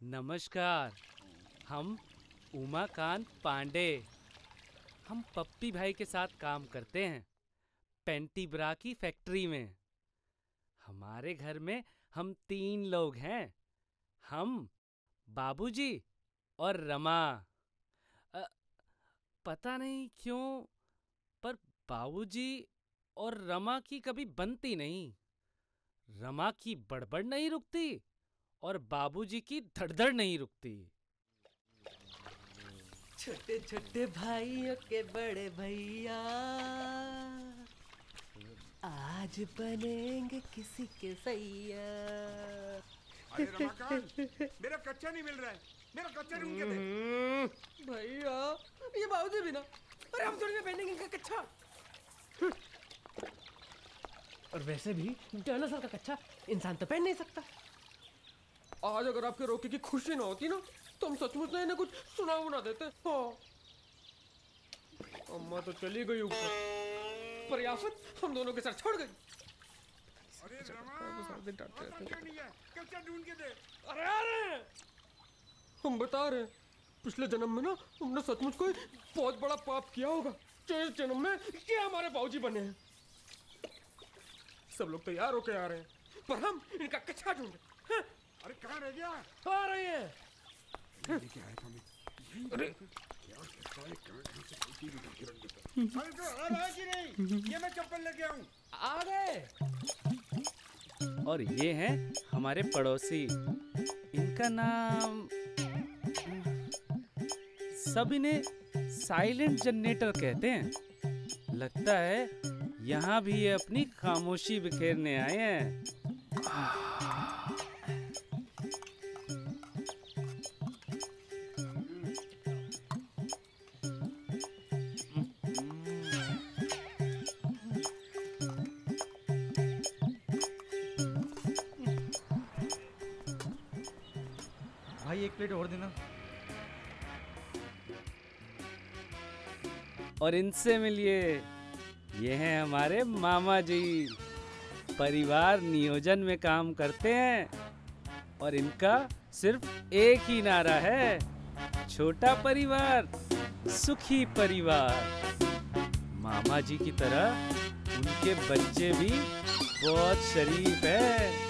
नमस्कार। हम उमाकांत पांडे। हम पप्पी भाई के साथ काम करते हैं पेंटी ब्रा की फैक्ट्री में। हमारे घर में हम 3 लोग हैं, हम, बाबूजी और रमा। अ, पता नहीं क्यों, पर बाबूजी और रमा की कभी बनती नहीं। रमा की बड़बड़ नहीं रुकती और बाबूजी की धड़धड़ नहीं रुकती। छोटे छोटे भाइयों के बड़े भैया आज बनेंगे किसी के सैया। अरे रमाकांत, मेरा कच्चा नहीं मिल रहा है। मेरा कच्चा ढूंढ के दे। भैया ये बाबूजी भी ना, अरे हम थोड़ी ना पहनेंगे इनका कच्चा। और वैसे भी डायनासोर का कच्चा इंसान तो पहन नहीं सकता। आज अगर आपके रोके की खुशी ना होती ना तो हम सचमुच में इन्हें कुछ सुना ना देते। हाँ, अम्मा तो चली गई ऊपर, पर याफत हम दोनों के सर छोड़ गई। अरे रमा, कच्चा नहीं है, कच्चा ढूंढ के दे। अरे अरे हम बता रहे हैं, पिछले जन्म में ना हमने सचमुच कोई बहुत बड़ा पाप किया होगा जो इस जन्म में ये हमारे बाबूजी बने हैं। सब लोग तैयार होके आ रहे हैं, पर हम इनका कच्चा ढूंढे। अरे कहाँ रह गया? आ रहे हैं। लेके आया था मैं। अरे यार, साले कहाँ से गलती भी करके रख देता। अरे तो आ रहा है कि नहीं? ये मैं चप्पल लेके आऊँ। आ गए। और ये हैं हमारे पड़ोसी। इनका नाम, सब इन्हें साइलेंट जनरेटर कहते हैं। लगता है यहाँ भी ये अपनी खामोशी बिखेरने आए हैं। भाई 1 प्लेट और देना। और इनसे मिलिए, ये हैं हमारे मामा जी। परिवार नियोजन में काम करते हैं और इनका सिर्फ एक ही नारा है, छोटा परिवार सुखी परिवार। मामा जी की तरह उनके बच्चे भी बहुत शरीफ है।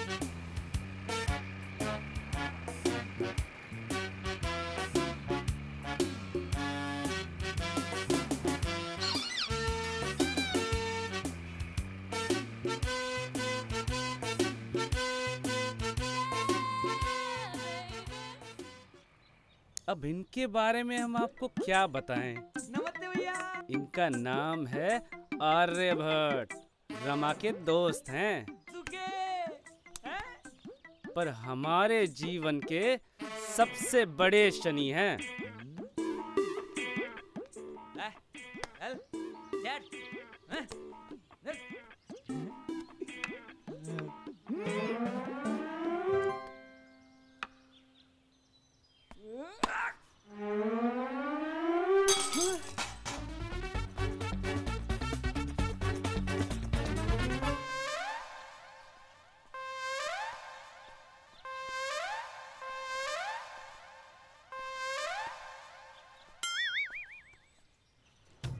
अब इनके बारे में हम आपको क्या बताएं। नमस्ते भैया। इनका नाम है आर्यभट्ट। रमा के दोस्त हैं, पर हमारे जीवन के सबसे बड़े शनि हैं।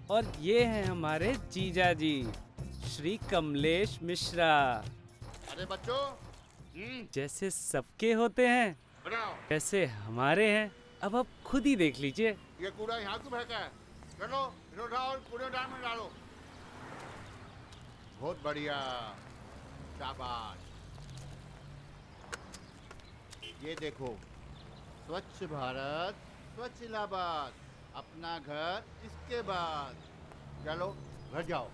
और ये हैं हमारे जीजा जी, श्री कमलेश मिश्रा। अरे बच्चों, जैसे सबके होते हैं बनाओ। वैसे हमारे हैं। अब आप खुद ही देख लीजिए। ये कूड़ा यहाँ क्यों फेंका है? चलो इसे उठाओ और कूड़ेदान में डालो। बहुत बढ़िया, शाबाश। ये देखो, स्वच्छ भारत स्वच्छ इलाहाबाद, अपना घर इसके बाद। चलो घर जाओ।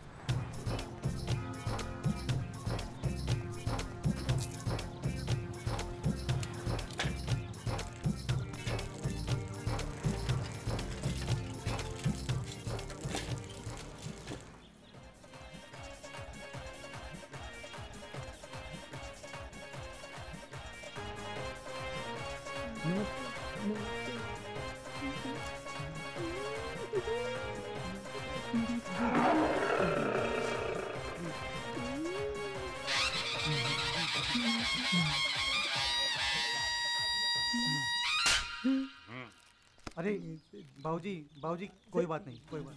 अरे बाबूजी बाबूजी कोई बात नहीं, कोई बात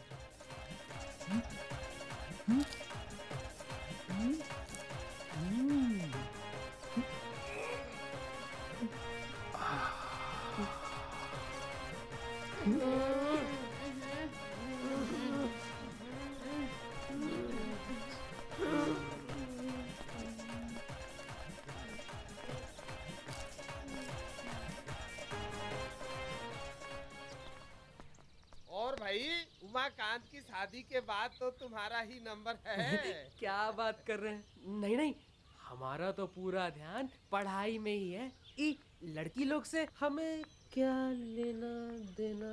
और भाई उमाकांत की शादी के बाद तो तुम्हारा ही नंबर है। क्या बात कर रहे हैं? नहीं नहीं, हमारा तो पूरा ध्यान पढ़ाई में ही है। लड़की लोग से हमें क्या लेना देना?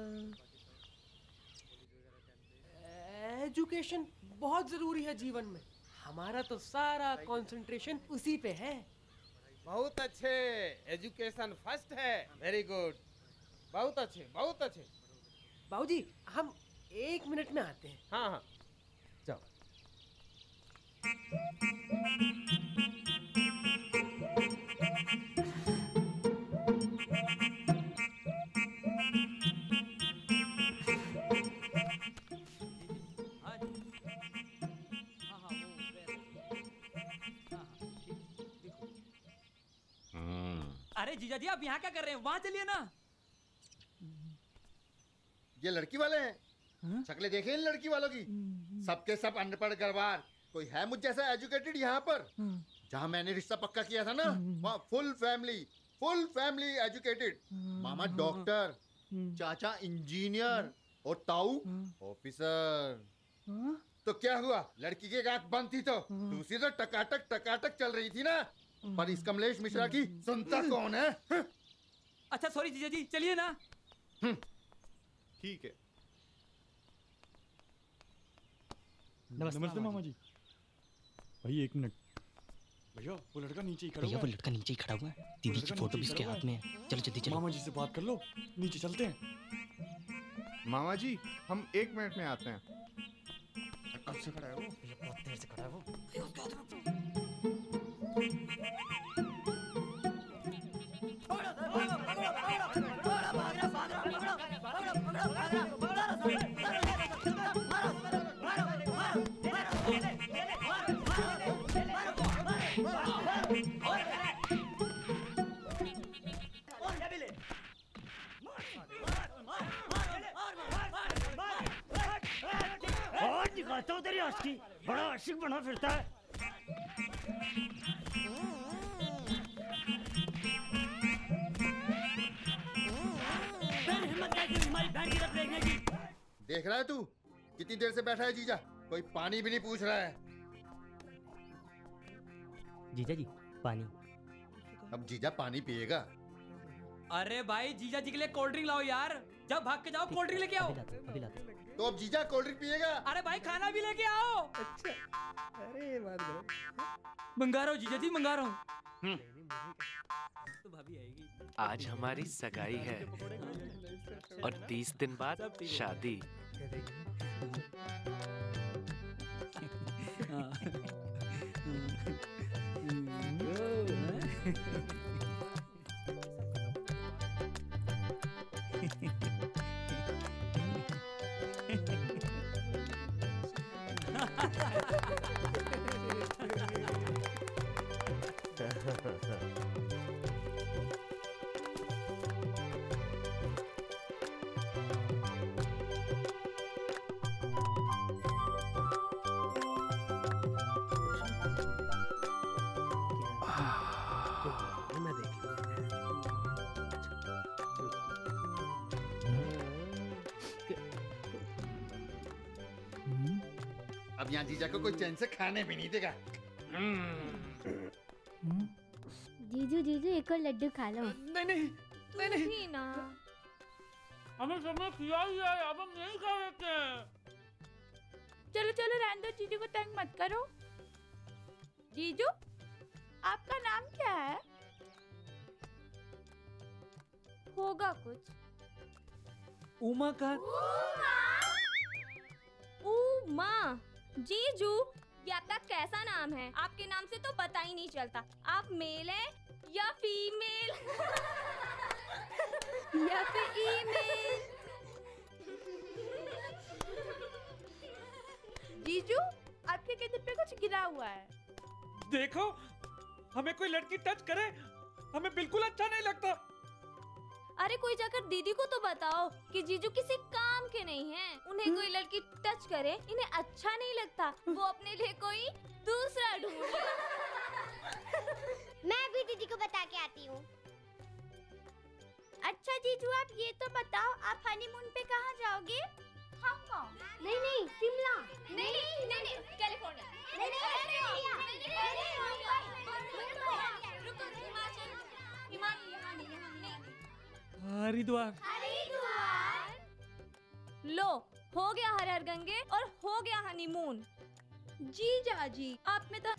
एजुकेशन बहुत जरूरी है जीवन में। हमारा तो सारा कंसंट्रेशन उसी पे है। बहुत अच्छे, एजुकेशन फर्स्ट है। वेरी गुड, बहुत अच्छे बहुत अच्छे। बाबूजी हम 1 मिनट में आते हैं। हाँ हाँ जाओ। अरे जीजा जी आप यहाँ क्या कर रहे हैं? वहाँ चलिए ना। ये लड़की वाले हैं? शक्लें देखे इन लड़की वालों की? सबके सब अनपढ़ गरबार। कोई है मुझ जैसा एजुकेटेड यहाँ पर? जहाँ मैंने रिश्ता पक्का किया था ना, वहाँ फुल फैमिली एजुकेटेड। मामा डॉक्टर, चाचा इंजीनियर और ताऊ ऑफिसर। तो क्या हुआ? लड़की की एक आंख बंद थी तो दूसरी तो टकाटक चल रही थी ना। पर इस कमलेश मिश्रा की सुनता कौन है? अच्छा सॉरी जीजा जी, चलिए ना। ठीक है। नमस्ते मामा जी। भाई 1 मिनट। भैया वो लड़का नीचे ही खड़ा हुआ है। वो लड़का नीचे ही खड़ा हुआ है। दीदी की फोटो भी उसके हाथ में है। चलो जल्दी चलो। मामा जी से बात कर लो, नीचे चलते हैं। मामा जी हम 1 मिनट में आते हैं। कब से खड़ा है वो? बहुत देर से खड़ा है वो। दिखाता हूँ तेरी आशिकी, बड़ा आशिक बना फिरता है। देख रहा है तू कितनी देर से बैठा है जीजा? कोई पानी भी नहीं पूछ रहा है। जीजा जी पानी। अब जीजा पानी पिएगा? अरे भाई जीजा जी के लिए कोल्ड ड्रिंक लाओ यार। जब भाग के जाओ कोल्ड ड्रिंक लेके आओ। अभी लाते। तो अब जीजा कोल्ड ड्रिंक पिएगा? अरे भाई खाना भी लेके आओ। अच्छा, अरे बात करो। मंगा रहा हूँ जीजा जी, मंगा रहा हूँ। तो भाभी आएगी। आज हमारी सगाई है और 30 दिन बाद शादी। अब यहाँ जीजा को कोई चैन से खाने भी नहीं देगा। जीजू एक और लड्डू खा लो। नहीं ना, हमें सबने खिया ही है, अब हम नहीं खा सकते हैं। चलो रहने दो, जीजू को तंग मत करो। जीजू आपका नाम क्या है? होगा कुछ। उमाकांत। उमा। जीजू ये आपका कैसा नाम है? आपके नाम से तो पता ही नहीं चलता आप मेल हैं या फीमेल या फिर ईमेल। जीजू, आपके कंधे पे कुछ गिरा हुआ है। देखो, हमें कोई लड़की टच करे हमें बिल्कुल अच्छा नहीं लगता। अरे कोई जाकर दीदी को तो बताओ कि जीजू किसी काम के नहीं हैं। उन्हें कोई लड़की टच करे इन्हें अच्छा नहीं लगता। वो अपने लिए कोई दूसरा ढूंढे। मैं भी दीदी को बता के आती हूँ। अच्छा जीजू, आप ये तो बताओ, आप हनीमून पे कहाँ जाओगे? हांगकांग? नहीं नहीं, शिमला। नहीं नहीं नहीं नहीं, कैलिफोर्निया। नहीं नहीं, रुको, हिमाचल, यहाँ नहीं। हरिद्वार। लो, हो गया हर हर गंगे और हो गया हनीमून। जीजा जी, आप में तो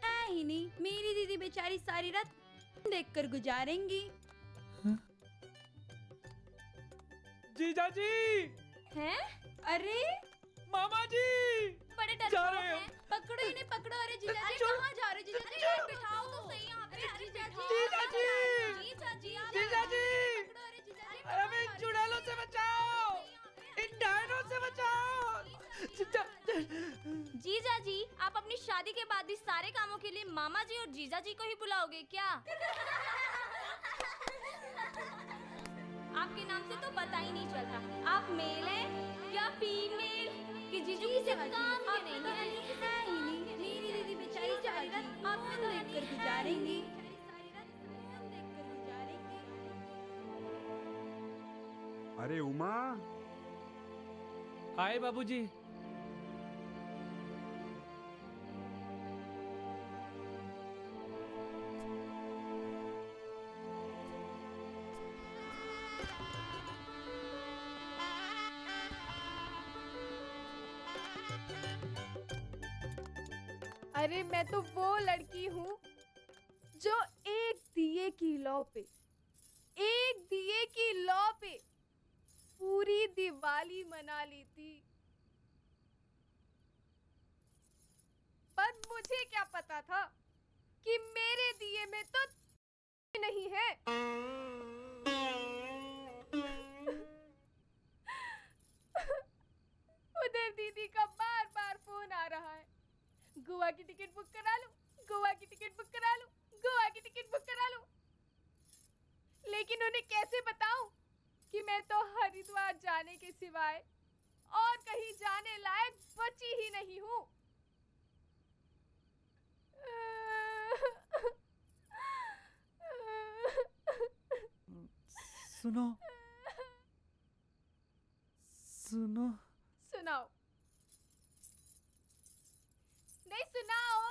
है ही नहीं। मेरी दीदी बेचारी सारी रात देखकर गुजारेंगी। जीजा जी हैं? अरे मामा जी बड़े डर जा रहे हो। पकड़ो इन्हें, पकड़ो। अरे जीजा जी कहाँ जा रहे हो? जीजा जी छोड़ो। बिठाओ तो सही यहाँ पे। जीजा जी जीजा जी आप जीजा जी पकड़ो। अरे जीजा जी हमें इन चुड़ैलों से बचाओ, इन डायनों से बचाओ। जीजा जी, आप अपनी शादी के बाद भी सारे कामों के लिए मामा जी और जीजा जी को ही बुलाओगे क्या? आपके नाम से तो पता ही नहीं चलता आप मेल हैं या फीमेल कि जीजू किसी काम के नहीं है। ही नहीं। मेरी दीदी बेचारी सारी रात आपको देखकर गुजारेंगी। अरे उमा, आए बाबूजी। अरे मैं तो वो लड़की हूँ जो एक दिए की लौ पे पूरी दिवाली मना ली थी। पर मुझे क्या पता था कि मेरे दिए में तो नहीं है। उधर दीदी का बार बार फोन आ रहा है, गोवा की टिकट बुक करा लो, गोवा की टिकट बुक करा लो, गोवा की टिकट बुक करा लो। लेकिन उन्हें कैसे बताऊं कि मैं तो हरिद्वार जाने के सिवाय और कहीं जाने लायक बची ही नहीं हूँ। सुनो सुनो। सुनाओ। नहीं सुनाओ।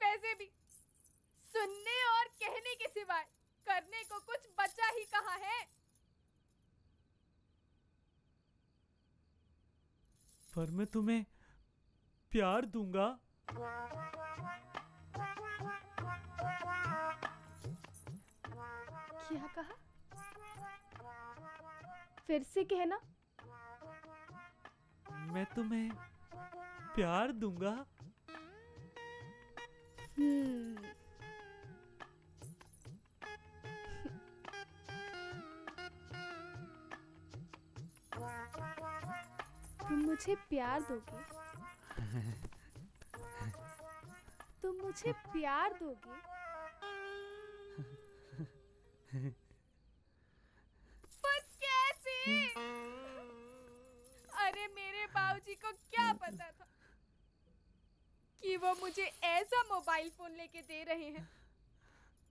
वैसे भी सुनने और कहने के सिवाय करने को कुछ बचा ही कहाँ है। पर मैं तुम्हें प्यार दूंगा। क्या कहा? फिर से कहना। मैं तुम्हें प्यार दूंगा। तुम मुझे प्यार दोगे? तुम मुझे प्यार दोगे? पर कैसे? अरे मेरे बाबूजी को क्या पता था कि वो मुझे ऐसा मोबाइल फोन लेके दे रहे हैं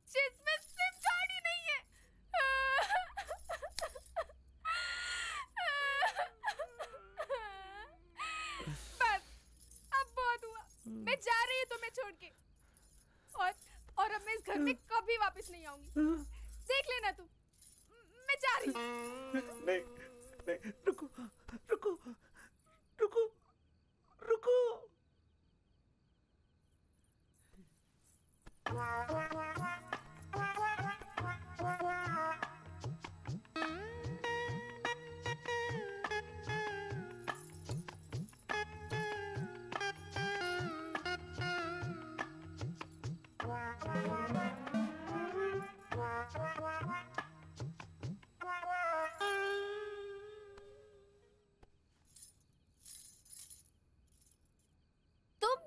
जिसमें सिम कार्ड ही नहीं है। बस अब बहुत हुआ। मैं जा रही हूँ तुम्हें छोड़ के, और अब मैं इस घर में कभी वापस नहीं आऊंगी। देख लेना तू, मैं जा रही हूँ। नहीं नहीं, रुको रुको रुको रुको।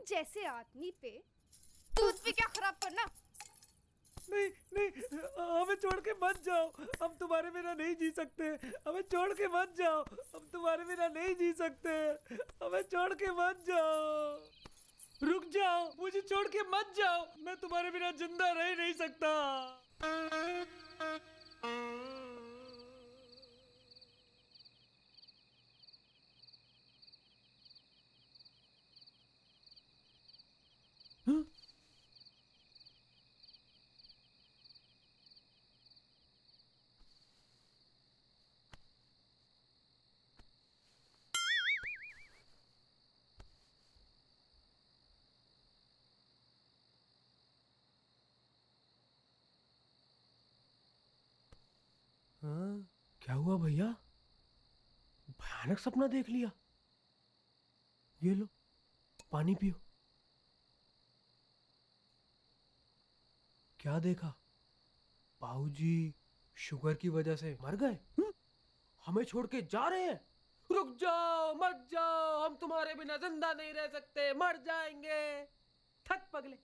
तुम जैसे आदमी पे दूध भी क्या खराब करना। नहीं नहीं, हमें छोड़ के मत जाओ, हम तुम्हारे बिना नहीं जी सकते। हमें छोड़ के मत जाओ, हम तुम्हारे बिना नहीं जी सकते। हमें छोड़ के मत जाओ, रुक जाओ, मुझे छोड़ के मत जाओ, मैं तुम्हारे बिना जिंदा रह नहीं सकता। हाँ, क्या हुआ भैया? भयानक सपना देख लिया। ये लो, पानी पियो। क्या देखा? बाबूजी शुगर की वजह से मर गए? हमें छोड़ के जा रहे हैं? रुक जाओ, मत जाओ, हम तुम्हारे बिना जिंदा नहीं रह सकते, मर जाएंगे। थक पगले,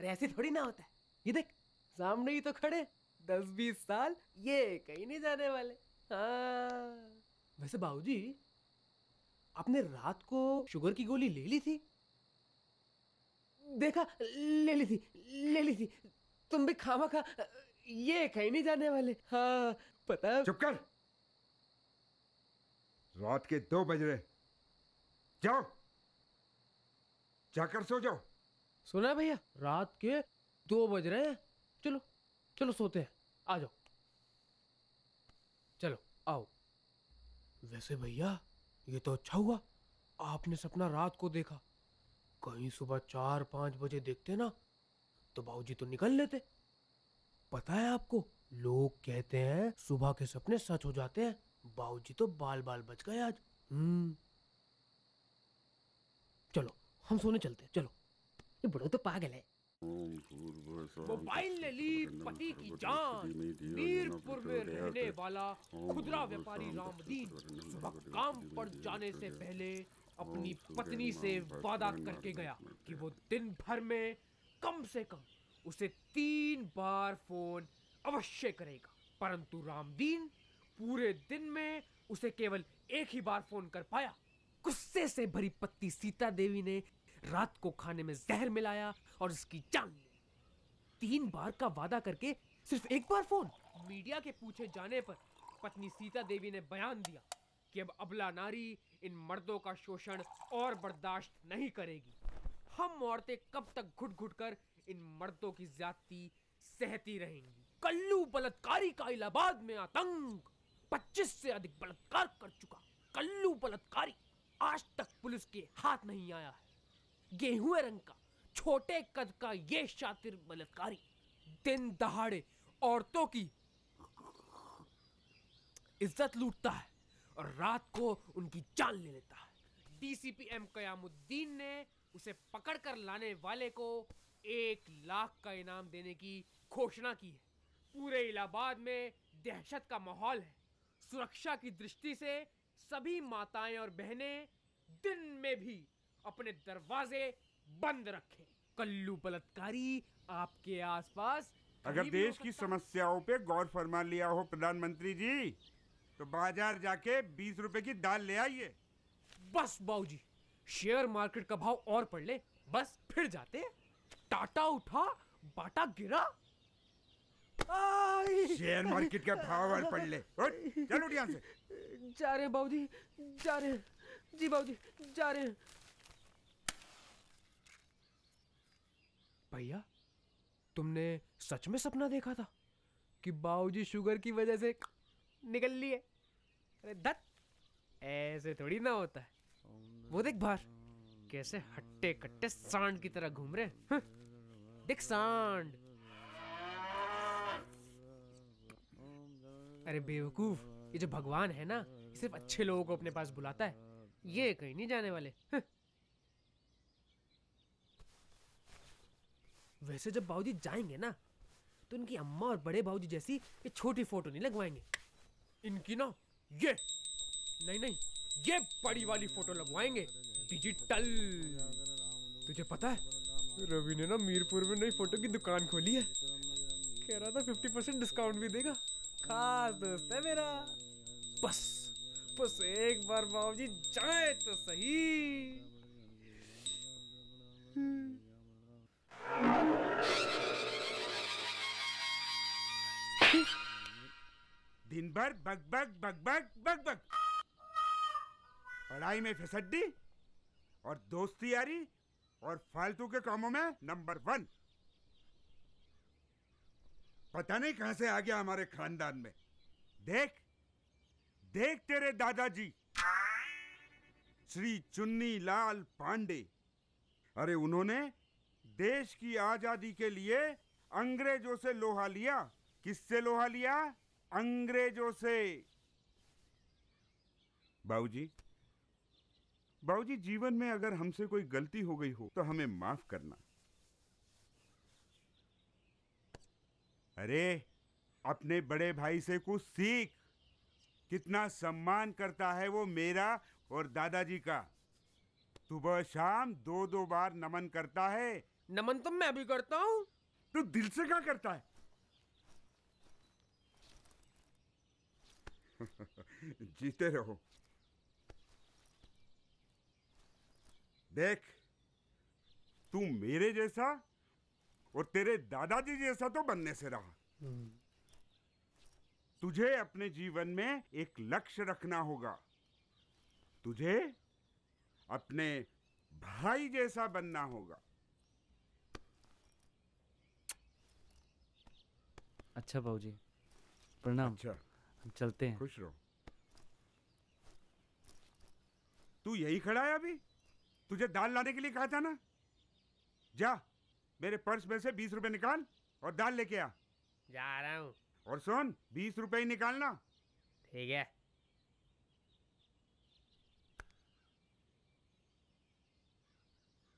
अरे ऐसे थोड़ी ना होता है। ये देख, सामने ही तो खड़े, 10-20 साल ये कहीं नहीं जाने वाले। हाँ। वैसे बाबूजी, आपने रात को शुगर की गोली ले ली थी? देखा, ले ली थी। तुम भी खामखा ये कहीं नहीं जाने वाले। हाँ, पता है। चुप कर। रात के 2 बज रहे, जाओ, जाकर सो जाओ। सुना भैया, रात के 2 बज रहे हैं। चलो चलो सोते हैं, आ जाओ, चलो आओ। वैसे भैया, ये तो अच्छा हुआ आपने सपना रात को देखा। कहीं सुबह 4-5 बजे देखते ना तो बाबूजी तो निकल लेते। पता है आपको, लोग कहते हैं सुबह के सपने सच हो जाते हैं। बाबूजी तो बाल बाल बच गए आज। चलो हम सोने चलते हैं, चलो। ये बुढ़ो तो पागल है। मोबाइल ले ली पति की जान। मीरपुर में रहने वाला खुदरा व्यापारी रामदीन सुबह काम पर जाने से पहले अपनी पत्नी से वादा करके गया कि वो दिन भर में कम से कम उसे 3 बार फोन अवश्य करेगा। परंतु रामदीन पूरे दिन में उसे केवल 1 ही बार फोन कर पाया। गुस्से से भरी पत्नी सीता देवी ने रात को खाने में जहर मिलाया और उसकी जान ली। 3 बार का वादा करके सिर्फ 1 बार फोन। मीडिया के पूछे जाने पर पत्नी सीता देवी ने बयान दिया कि अब अबला नारी इन मर्दों का शोषण और बर्दाश्त नहीं करेगी। हम औरतें कब तक घुट घुट कर इन मर्दों की ज्यादती सहती रहेंगी। कल्लू बलात्कारी का इलाहाबाद में आतंक। 25 से अधिक बलात्कार कर चुका कल्लू बलात्कारी आज तक पुलिस के हाथ नहीं आया है। गेहुए रंग का छोटे कद का ये शातिर बलात्कारी दिन दहाड़े औरतों की इज्जत लूटता है और रात को उनकी जान ले लेता है। डीसीपी एम कयामुद्दीन ने उसे पकड़कर लाने वाले को 1 लाख का इनाम देने की घोषणा की है। पूरे इलाहाबाद में दहशत का माहौल है। सुरक्षा की दृष्टि से सभी माताएं और बहनें दिन में भी अपने दरवाजे बंद रखें। कल्लू बलात्कारी आपके आसपास अगर देश की समस्याओं पे गौर फरमा लिया हो प्रधानमंत्री जी, तो बाजार जाके 20 रुपए की दाल ले आइए। बस बाबूजी, शेयर मार्केट का भाव और पढ़ ले, बस फिर जाते हैं। टाटा उठा, बाटा गिरा। शेयर मार्केट का भाव और पढ़ ले। चल उठ यहाँ से। जा रहे हैं बाबूजी, जा रहे हैं। जी बाबूजी, जा रहे हैं। भैया, तुमने सच में सपना देखा था कि बाबूजी शुगर की वजह से निकल लिए? अरे दत्त, ऐसे थोड़ी ना होता है। वो देख बाहर कैसे हट्टे कट्टे सांड की तरह घूम रहे हैं। देख सांड। अरे बेवकूफ, ये जो भगवान है ना, ये सिर्फ अच्छे लोगों को अपने पास बुलाता है। ये कहीं नहीं जाने वाले। वैसे जब बाबूजी जाएंगे ना, तो इनकी अम्मा और बड़े बाबूजी जैसी ये छोटी फोटो नहीं लगवाएंगे। इनकी ना ये नहीं, ये बड़ी वाली फोटो लगवाएंगे, डिजिटल। तुझे पता है रवि ने ना मीरपुर में नई फोटो की दुकान खोली है। कह रहा था 50% डिस्काउंट भी देगा। खास दोस्त है मेरा। बस एक बार बाबूजी जाए तो सही। दिन भर bug bug bug bug bug bug, पढ़ाई में फिसड्डी और दोस्ती यारी और फालतू के कामों में नंबर 1। पता नहीं कहां से आ गया हमारे खानदान में। देख देख तेरे दादाजी श्री चुन्नी लाल पांडे, अरे उन्होंने देश की आजादी के लिए अंग्रेजों से लोहा लिया। किससे लोहा लिया? अंग्रेजों से। बाबूजी, बाबूजी जीवन में अगर हमसे कोई गलती हो गई हो तो हमें माफ करना। अरे अपने बड़े भाई से कुछ सीख। कितना सम्मान करता है वो मेरा और दादाजी का। सुबह शाम 2-2 बार नमन करता है। नमन तो मैं भी करता हूँ। तू दिल से क्या करता है? जीते रहो। देख, तू मेरे जैसा और तेरे दादाजी जैसा तो बनने से रहा। तुझे अपने जीवन में एक लक्ष्य रखना होगा। तुझे अपने भाई जैसा बनना होगा। अच्छा बाबूजी, प्रणाम। अच्छा, हम चलते हैं। खुश रहो। तू यही खड़ा है अभी? तुझे दाल लाने के लिए कहा था ना। जा मेरे पर्स में से 20 रुपए निकाल और दाल लेके आ। जा रहा हूँ। और सुन, 20 रुपए ही निकालना। ठीक है।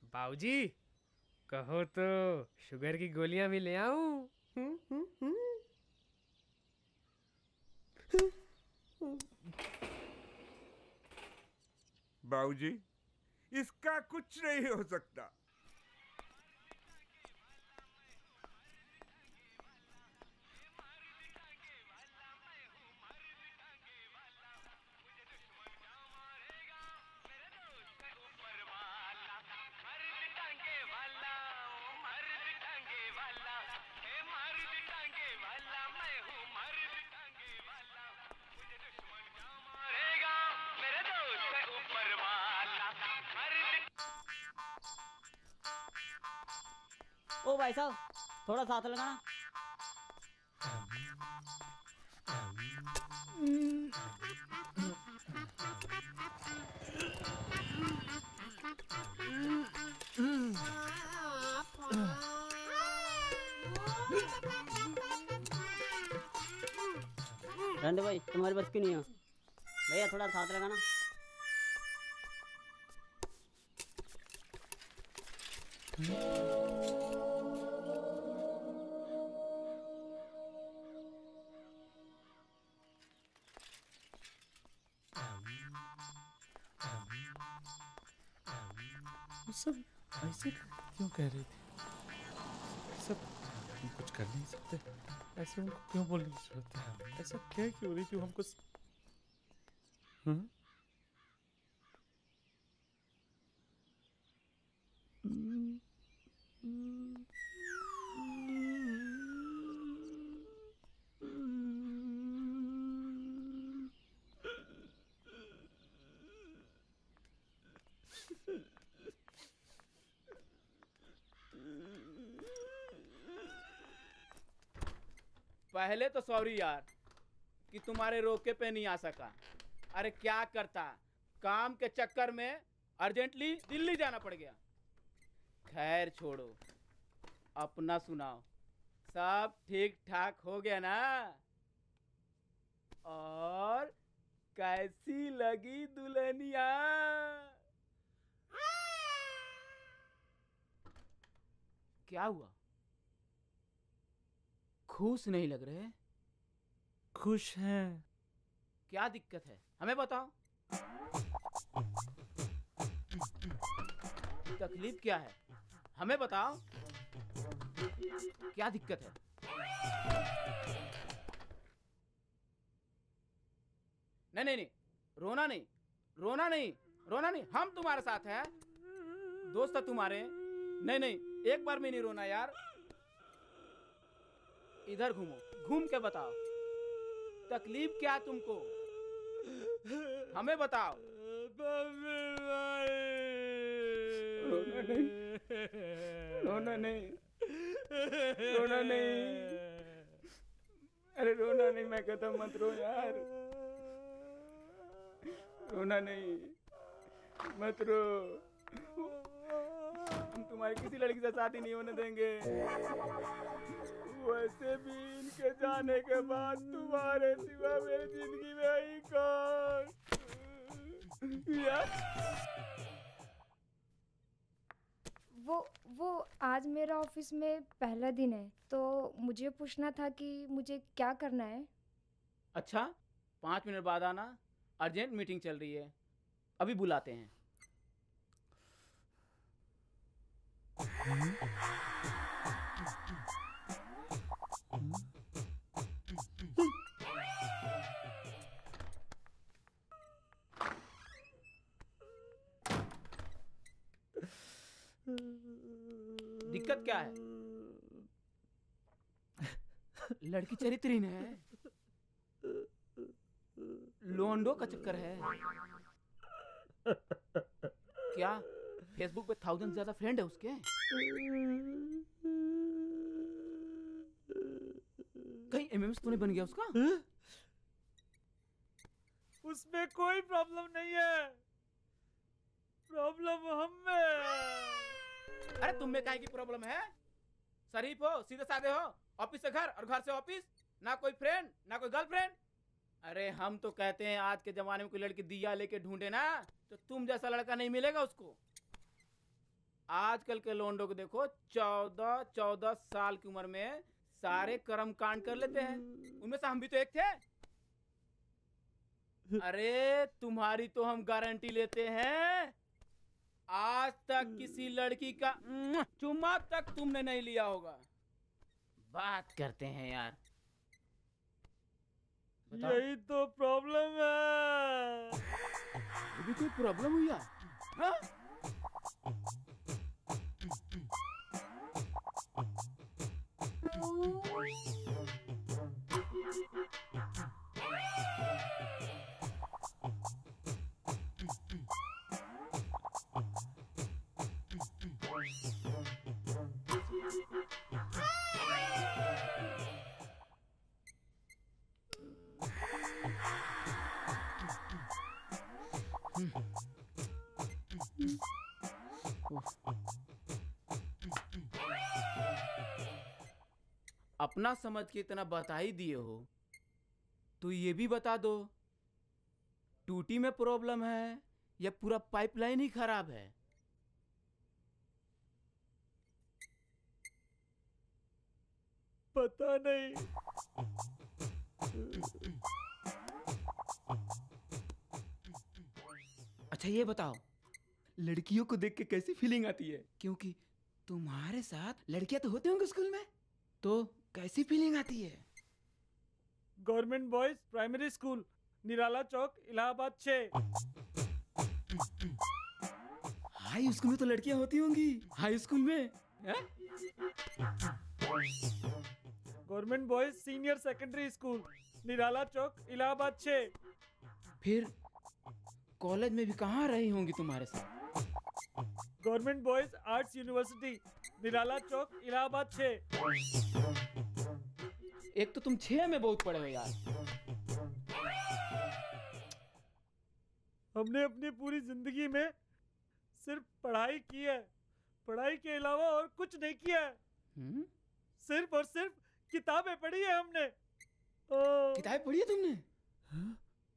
बाबूजी, कहो तो शुगर की गोलियां भी ले आऊं? बाबूजी, इसका कुछ नहीं हो सकता। ओ भाई साहब, थोड़ा साथ लगाना। रंडे भाई, तुम्हारी बस की नहीं है। भैया थोड़ा साथ लगाना। सब ऐसे क्यों कह रही थी? सब हम कुछ कर नहीं सकते। ऐसे उनको क्यों बोलने की जरूरत है? ऐसा क्या क्यों रही थी हमको? पहले तो सॉरी यार कि तुम्हारे रोके पे नहीं आ सका। अरे क्या करता, काम के चक्कर में अर्जेंटली दिल्ली जाना पड़ गया। खैर छोड़ो, अपना सुनाओ। सब ठीक ठाक हो गया ना? और कैसी लगी दुल्हनिया? क्या हुआ? खुश नहीं लग रहे? खुश हैं। क्या दिक्कत है, हमें बताओ। तकलीफ क्या है हमें बताओ, क्या दिक्कत है? नहीं नहीं नहीं, रोना नहीं, रोना नहीं, रोना नहीं, हम तुम्हारे साथ हैं, दोस्त है तुम्हारे। नहीं नहीं, एक बार में नहीं रोना यार। इधर घूमो, घूम के बताओ तकलीफ क्या है तुमको, हमें बताओ। रोना नहीं, रोना नहीं, रोना नहीं, अरे रोना नहीं, मैं कहता मत रो यार, रोना नहीं, मत रो, हम तुम्हारी किसी लड़की से शादी नहीं होने देंगे। वैसे भी इनके जाने के बाद तुम्हारे सिवा मेरी जिंदगी में आई कौन यार। वो आज मेरा ऑफिस में पहला दिन है, तो मुझे पूछना था कि मुझे क्या करना है। अच्छा, 5 मिनट बाद आना, अर्जेंट मीटिंग चल रही है, अभी बुलाते हैं। दिक्कत क्या है? लड़की चरित्रहीन है, लोंडो का चक्कर है क्या? फेसबुक पे 1000 से ज्यादा फ्रेंड है उसके। कहीं एमएमएस तो नहीं बन गया उसका? उसमें कोई प्रॉब्लम नहीं है, प्रॉब्लम हम में। अरे तुम में काहे की प्रॉब्लम है? शरीफ हो, सीधे साधे हो, ऑफिस से घर और घर से ऑफिस, ना कोई फ्रेंड ना कोई गर्लफ्रेंड। अरे हम तो कहते हैं आज के जमाने में कोई लड़की दिया लेके ढूंढे ना तो तुम जैसा लड़का नहीं मिलेगा उसको। आजकल के लोंडो को देखो, 14 साल की उम्र में सारे कर्म कांड कर लेते हैं, उनमें से हम भी तो एक थे। अरे तुम्हारी तो हम गारंटी लेते हैं, आज तक किसी लड़की का चुम्मा तक तुमने नहीं लिया होगा। बात करते हैं यार, यही तो प्रॉब्लम है। ये भी कोई प्रॉब्लम हुई यार? हाँ? अपना समझ के इतना बता ही दिए हो तो ये भी बता दो, टूटी में प्रॉब्लम है या पूरा पाइपलाइन ही खराब है? पता नहीं। अच्छा ये बताओ, लड़कियों को देख के कैसी फीलिंग आती है? क्योंकि तुम्हारे साथ लड़कियां तो होते होंगे स्कूल में, तो कैसी फीलिंग आती है? Government boys primary school, Nirala Chowk, Allahabad 6। High school में तो लड़कियां होती होंगी, हाई स्कूल में। Government boys senior secondary school, Nirala Chowk, Allahabad 6। फिर कॉलेज में भी कहाँ रही होंगी तुम्हारे साथ? गवर्नमेंट बॉयज आर्ट्स यूनिवर्सिटी, निराला चौक, इलाहाबाद 6। एक तो तुम 6 में बहुत पढ़े हो यार। हमने अपनी पूरी जिंदगी में सिर्फ पढ़ाई की है, पढ़ाई के अलावा और कुछ नहीं किया है। सिर्फ और सिर्फ किताबें पढ़ी है हमने। किताबें पढ़ी है तुमने?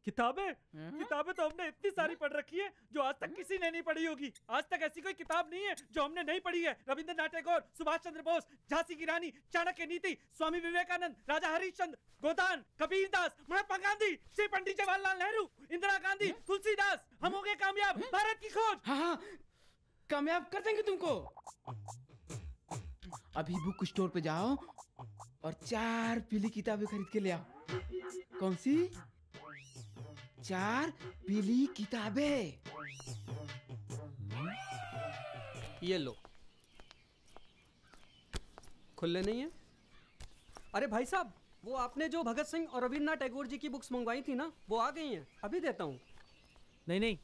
किताबें तो हमने इतनी सारी पढ़ रखी है जो आज तक किसी ने नहीं पढ़ी होगी। आज तक ऐसी कोई किताब नहीं है जो हमने नहीं पढ़ी है। रविंद्रनाथ टैगोर, सुभाष चंद्र बोस, झांसी की रानी, चाणक्य नीति, स्वामी विवेकानंद, राजा हरिश्चंद्र, गोदान, कबीरदास, महात्मा गांधी, श्री पंडित जवाहरलाल नेहरू, इंदिरा गांधी, तुलसीदास। हम हो गए कामयाब, भारत की खोज। हाँ, कामयाब कर देंगे तुमको। अभी बुक स्टोर पे जाओ और 4 पीली किताबें खरीद के ले आओ। कौन सी? 4 पीली किताबें। ये लो। खुले नहीं है? अरे भाई साहब, वो आपने जो भगत सिंह और रविन्द्रनाथ टैगोर जी की बुक्स मंगवाई थी ना, वो आ गई हैं। अभी देता हूँ। नहीं नहीं,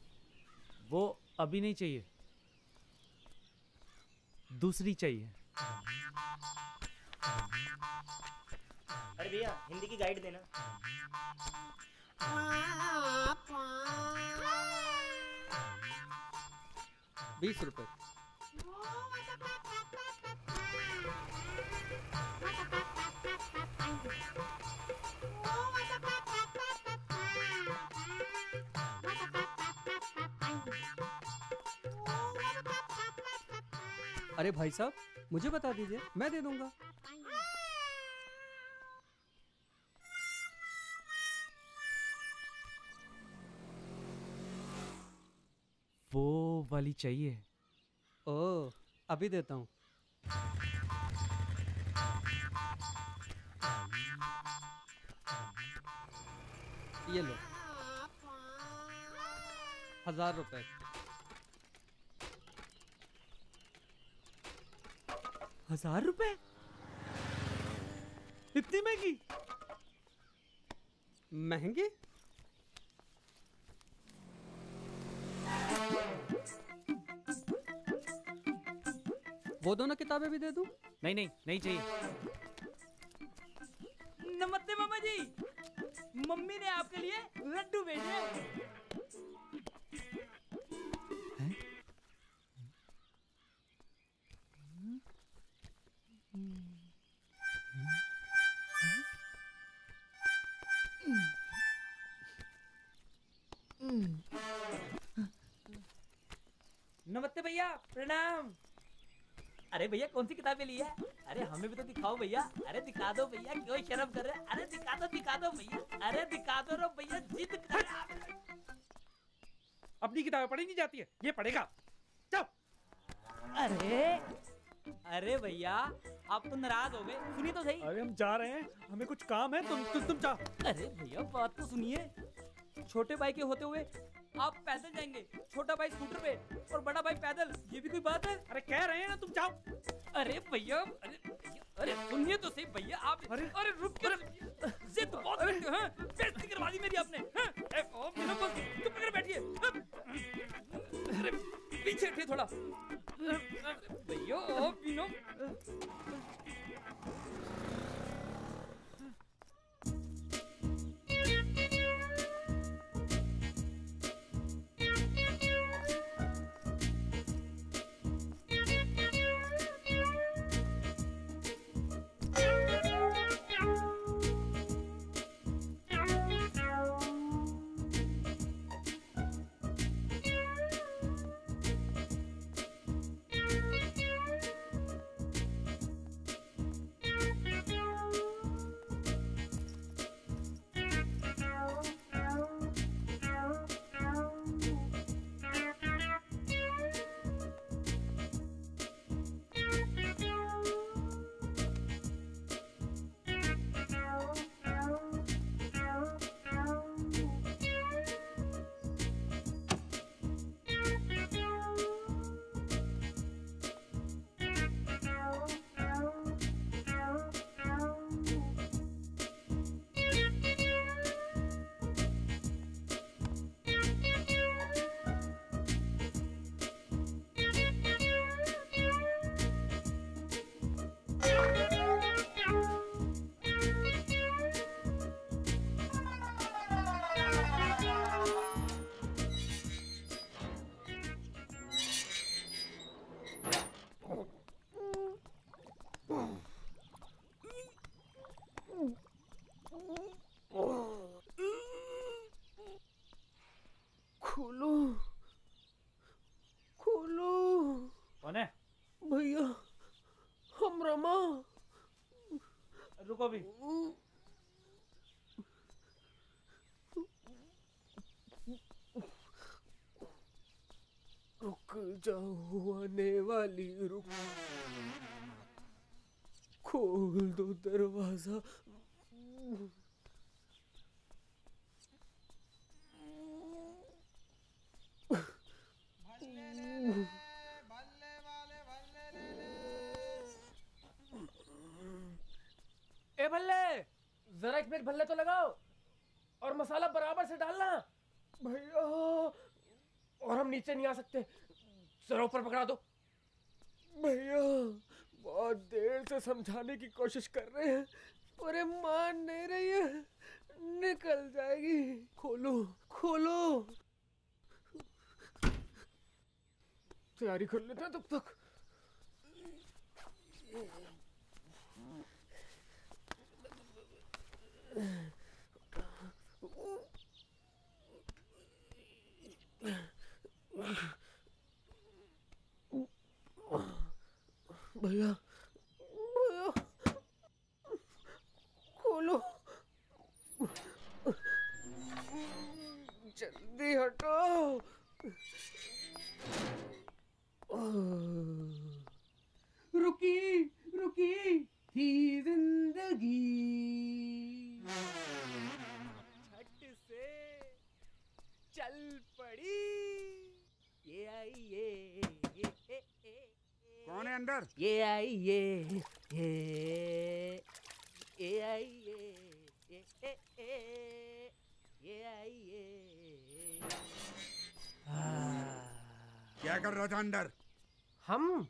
वो अभी नहीं चाहिए, दूसरी चाहिए। अरे भैया हिंदी की गाइड देना। 20 रुपए। अरे भाई साहब, मुझे बता दीजिए, मैं दे दूंगा। वो वाली चाहिए। ओह, अभी देता हूँ। ये लो, 1000 रुपए। 1000 रुपए? इतनी महंगी? महंगी? वो दोनों किताबें भी दे दूं? नहीं नहीं, नहीं चाहिए। नमस्ते मामा जी, मम्मी ने आपके लिए लड्डू भेजे। नमस्ते भैया, प्रणाम। अरे भैया कौन सी किताबें ली है? अरे हमें भी तो दिखाओ भैया। अरे दिखा दो भैया, क्यों शर्म कर रहे हैं? अरे दिखा दो भैया। अरे दिखा दो रो भैया, जिद कर। अपनी किताबें पढ़ी नहीं जाती है, ये पढ़ेगा। जाओ। अरे भैया, आप तो नाराज हो गए, सुनिए तो सही। अरे हम जा रहे हैं, हमें कुछ काम है, तुम जाओ। अरे भैया बात तो सुनिए। छोटे भाई के होते हुए आप पैदल जाएंगे, छोटा भाई स्कूटर पे और बड़ा भाई पैदल, ये भी कोई बात है? अरे कह रहे हैं ना, तुम जाओ। अरे भैया, अरे सुनिए तो सही भैया आप। अरे रुक कर, जिद बहुत करते हैं। बेइज्जती करवा दी मेरी आपने। चुप कर बैठिए। अरे पीछे हटिए थोड़ा। भैया आप भी ना। खोलो, खोलो। कौन है? भैया, हम रमा। रुको भी। रुक। रुक जाओ आने वाली रुक, खोल दो दरवाजा। ए भल्ले, जरा एक प्लेट भल्ले तो लगाओ और मसाला बराबर से डालना भैया। और हम नीचे नहीं आ सकते, जरा ऊपर पकड़ा दो भैया। बहुत देर से समझाने की कोशिश कर रहे हैं पर ये मान नहीं रही है, निकल जाएगी। खोलो खोलो, तैयारी कर लेते हैं तब तक। भैया भैया खोलो, जल्दी हटो। रुकी रुकी ही जिंदगी, झट से चल पड़ी। ये आई ये कौन है अंदर? ये आई ये आई ये आई ये। क्या कर रहा था अंदर? हम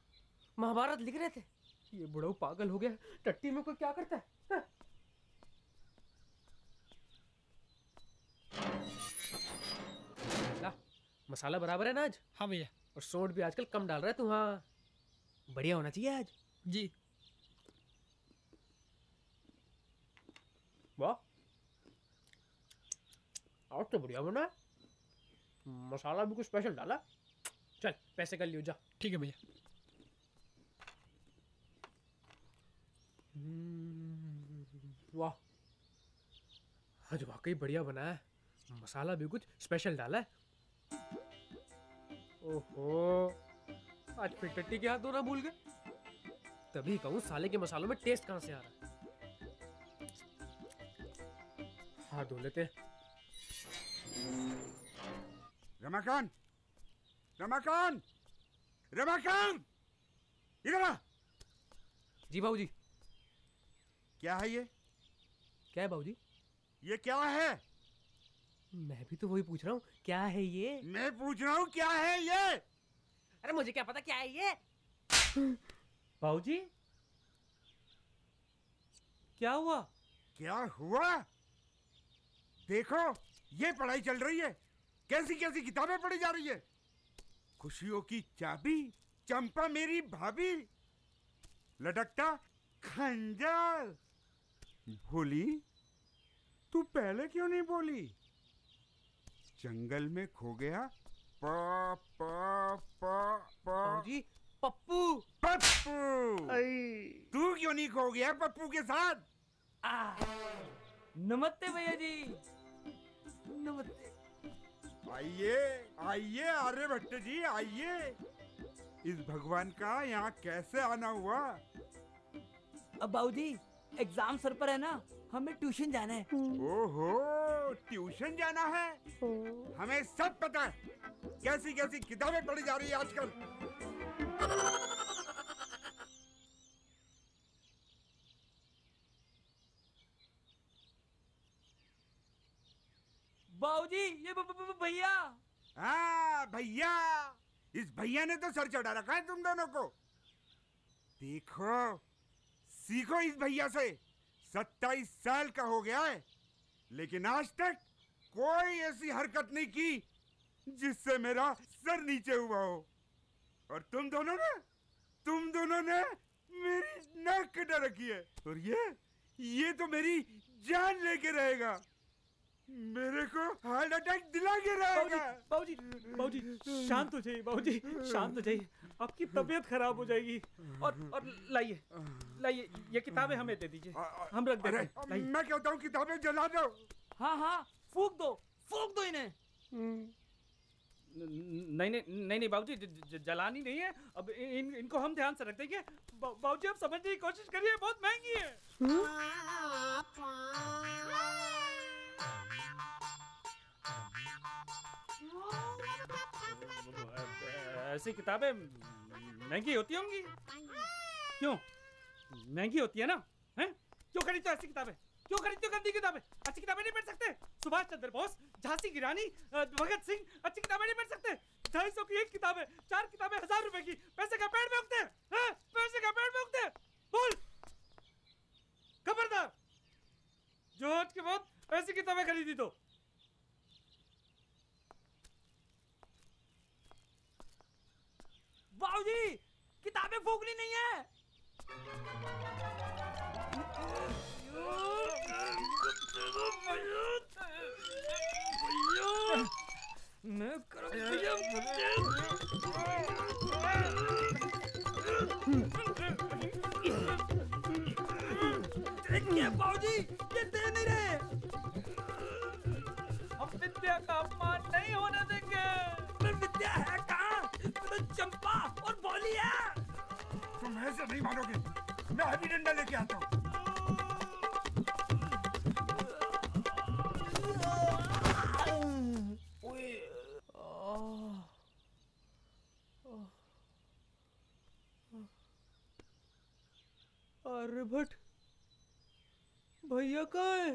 महाभारत लिख रहे थे। ये बुढ़ऊ पागल हो गया, टट्टी में कोई क्या करता है? हाँ। ला, मसाला बराबर है ना आज? हाँ भैया। और सोड भी आजकल कम डाल रहा है तू। हाँ बढ़िया होना चाहिए आज। जी। वाह, आज तो बढ़िया बना है। मसाला भी कुछ स्पेशल डाला। चल पैसे कर लियो जा। ठीक है भैया। वाह, आज वाकई बढ़िया बना है। मसाला भी कुछ स्पेशल डाला है। ओहो, आज फिर टट्टी के हाथ धोना भूल गए। तभी कहूँ साले के मसालों में टेस्ट कहाँ से आ रहा है। हाथ धो लेते हैं। रमाकांत, रमाकांत, रमाकांत, इधर आ। जी बाबूजी। क्या है ये? क्या है बाबूजी? ये क्या है? मैं भी तो वही पूछ रहा हूँ, क्या है ये? मैं पूछ रहा हूँ क्या है ये? अरे मुझे क्या पता क्या है ये? बाबूजी क्या हुआ? क्या हुआ? देखो, ये पढ़ाई चल रही है। कैसी कैसी किताबें पढ़ी जा रही है। खुशियों की चाबी, चंपा मेरी भाभी, लटकता खंजर। भोली, तू पहले क्यों नहीं बोली? जंगल में खो गया पा पा पा पा। जी पप्पू। पप्पू, तू क्यों नहीं खो गया पप्पू के साथ? नमस्ते भैया जी। नमस्ते। आइए आइए आर्यभट्ट जी, आइए। इस भगवान का यहाँ कैसे आना हुआ? अब बाबूजी एग्जाम सर पर है ना, हमें ट्यूशन जाना है। ओहो, ट्यूशन जाना है? हमें सब पता है कैसी कैसी किताबें पढ़ी जा रही है आजकल। बाबूजी ये भैया। हाँ भैया, इस भैया ने तो सर चढ़ा रखा है तुम दोनों को। देखो, सीखो इस भैया से। 27 साल का हो गया है, लेकिन आज तक कोई ऐसी हरकत नहीं की जिससे मेरा सर नीचे हुआ हो। और तुम दोनों ने मेरी नाक कटा रखी है। और ये तो मेरी जान लेके रहेगा। मेरे को हार्ट अटैक दिला के रहेगा। बाबूजी शांत हो जाइए। बाबूजी शांत हो जाइए, आपकी तबीयत खराब हो जाएगी। और लाइए ये किताबें हमें दे दीजिए, हम रख देते हैं। मैं कहता हूँ किताबें जला दो। हाँ हाँ, फूक दो इन्हें। नहीं नहीं नहीं नहीं बाबूजी, जलानी नहीं है। अब इनको हम ध्यान से रख देंगे। बाबूजी आप समझने की कोशिश करिए, बहुत महंगी है। ऐसी किताबें महंगी होती होंगी। क्यों महंगी होती है ना? हैं? क्यों खरीदते हो ऐसी किताबें? क्यों खरीदते हो गंदी किताबें? अच्छी किताबें नहीं पढ़ सकते? सुभाष चंद्र बोस, झांसी की रानी, भगत सिंह, अच्छी किताबें नहीं पढ़ सकते? 250 की एक किताब है, 4 किताबें 1000 रुपए की। पैसे का पेड़ में उगते हैं? पैसे का पेड़ में उगते हैं? बोल, खबरदार जो आज के बाद ऐसी किताबें खरीदी तो। बाबूजी किताबें फूकनी नहीं है। मैं बाबूजी ये दे नहीं रहे। हम विद्या का अपमान नहीं होने देंगे। विद्या है कहाँ? तो चंपा और बोली है। तुम ऐसे नहीं मानोगे, मैं अभी डंडा लेके आता हूँ। आर्यभट्ट भैया कहाँ है?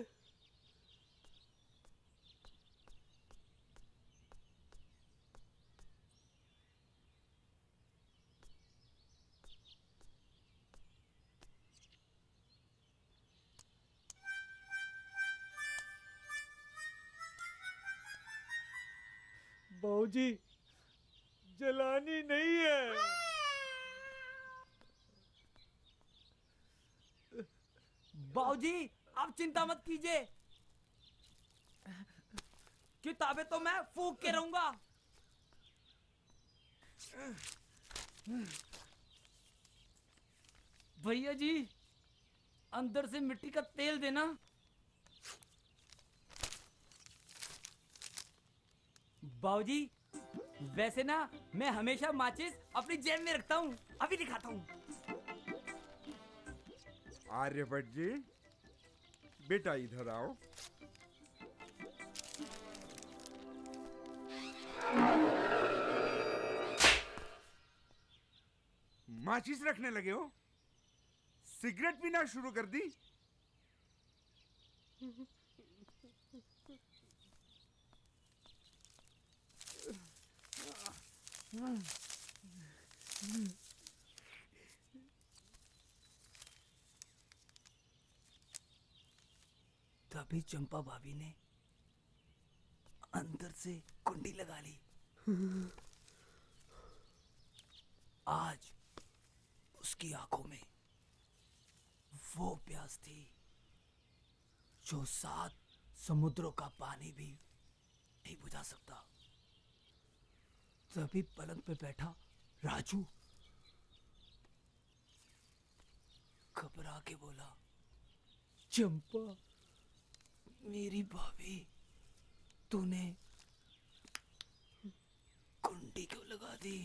बाबूजी जलानी नहीं है। बाबूजी आप चिंता मत कीजिए, किताबें तो मैं फूंक के रहूंगा। भैया जी अंदर से मिट्टी का तेल देना। बाबूजी वैसे ना मैं हमेशा माचिस अपनी जेब में रखता हूँ, अभी दिखाता हूँ। आर्यभट्ट जी बेटा इधर आओ। माचिस रखने लगे हो? सिगरेट पीना शुरू कर दी? तभी चंपा भाभी ने अंदर से कुंडी लगा ली। आज उसकी आंखों में वो प्यास थी जो 7 समुद्रों का पानी भी नहीं बुझा सकता। तभी पलंग पे बैठा राजू घबरा के बोला, चंपा मेरी भाभी तूने कुंडी क्यों लगा दी?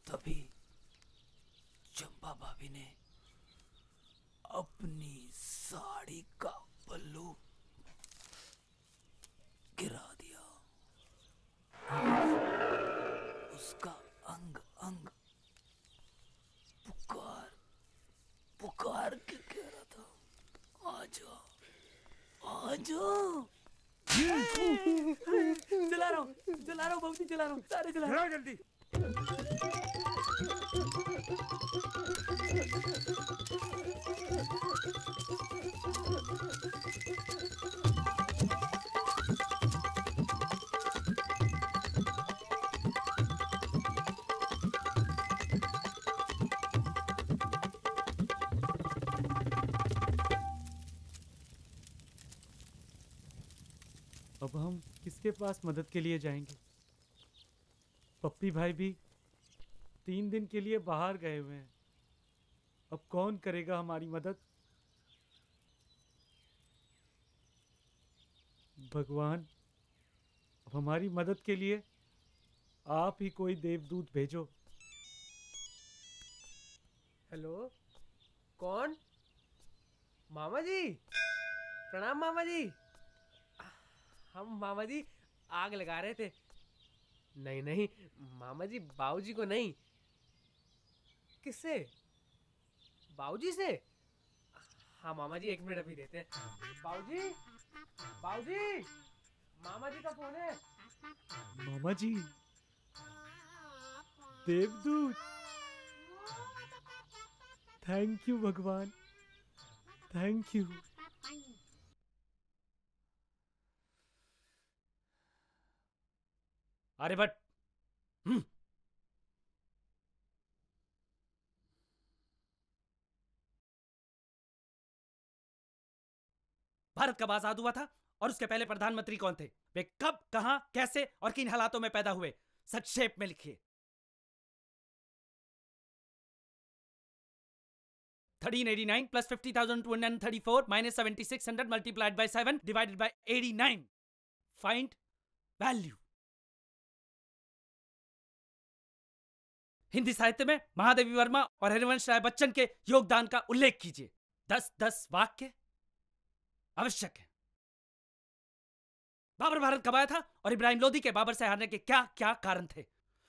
तभी चंपा भाभी ने अपनी साड़ी का पल्लू गिरा दिया। उसका अंग अंग पुकार पुकार के कह रहा था, आजा आजा। चला रहा हूँ बाबूजी, चला रहा हूँ, सारे चला रहा हूँ। जल्दी। अब हम किसके पास मदद के लिए जाएंगे? पप्पी भाई भी 3 दिन के लिए बाहर गए हुए हैं। अब कौन करेगा हमारी मदद? भगवान अब हमारी मदद के लिए आप ही कोई देवदूत भेजो। हेलो, कौन? मामा जी, प्रणाम मामा जी। हम मामा जी आग लगा रहे थे। नहीं नहीं मामा जी, बाबूजी को नहीं। किससे? बाबूजी से? हाँ मामा जी, 1 मिनट अभी देते हैं। बाबूजी, बाबूजी, मामा जी का फोन है। मामा जी, देवदूत। थैंक यू भगवान, थैंक यू। आर्यभट्ट, भारत कब आजाद हुआ था और उसके पहले प्रधानमंत्री कौन थे? वे कब, कहां, कैसे और किन हालातों में पैदा हुए? संक्षेप में लिखिए। 1389 plus 50,234 minus 7600 multiplied by 7 divided by 89. Find value. Hindi साहित्य में महादेवी वर्मा और हरिवंश राय बच्चन के योगदान का उल्लेख कीजिए। 10-10 वाक्य आवश्यक है। बाबर भारत कब आया था और इब्राहिम लोदी के बाबर से हारने के क्या क्या कारण थे?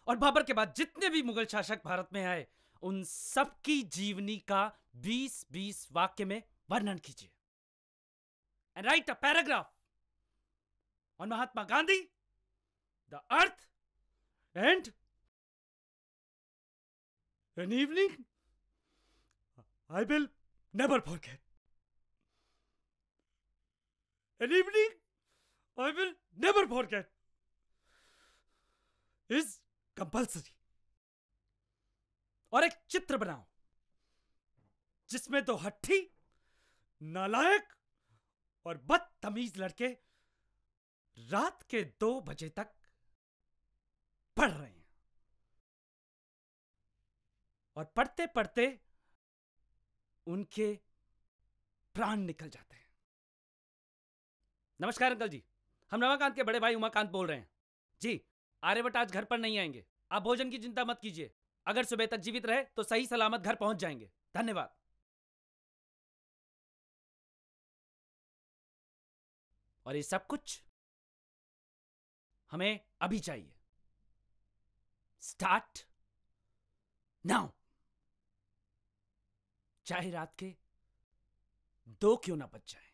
और बाबर के बाद जितने भी मुगल शासक भारत में आए, उन सब की जीवनी का 20-20 वाक्य में वर्णन कीजिए। And right a paragraph on Mahatma Gandhi, the earth and an evening I will never forget. An evening I will never forget is compulsory. और एक चित्र बनाओ जिसमें 2 हट्ठी, नालायक और बदतमीज लड़के रात के 2 बजे तक पढ़ रहे हैं और पढ़ते पढ़ते उनके प्राण निकल जाते हैं। नमस्कार अंकल जी, हम रमाकांत के बड़े भाई उमाकांत बोल रहे हैं। जी, आर्यभट्ट आज घर पर नहीं आएंगे। आप भोजन की चिंता मत कीजिए। अगर सुबह तक जीवित रहे तो सही सलामत घर पहुंच जाएंगे। धन्यवाद। और ये सब कुछ हमें अभी चाहिए। Start now. चाहे रात के 2 क्यों ना बज जाए।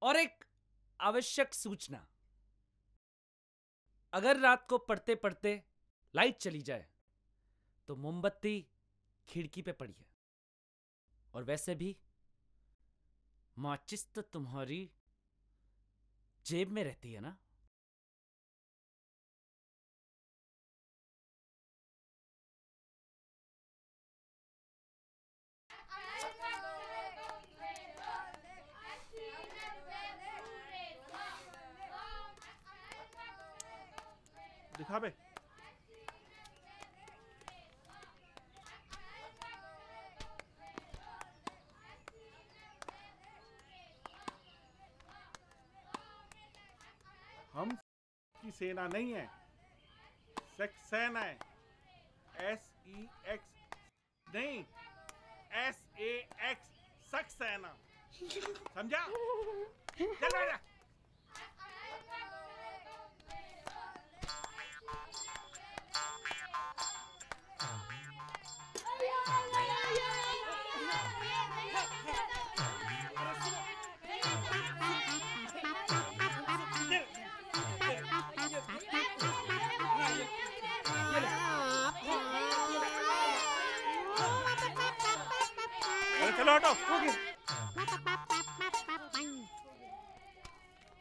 और एक आवश्यक सूचना, अगर रात को पढ़ते पढ़ते लाइट चली जाए तो मोमबत्ती खिड़की पे पड़ी है। और वैसे भी माचिस तो तुम्हारी जेब में रहती है ना? दिखा बे। हम की सेना नहीं है, सेना है। SEX नहीं, SAX, सक्सेना। समझा? चल बेटा। चलो हटो।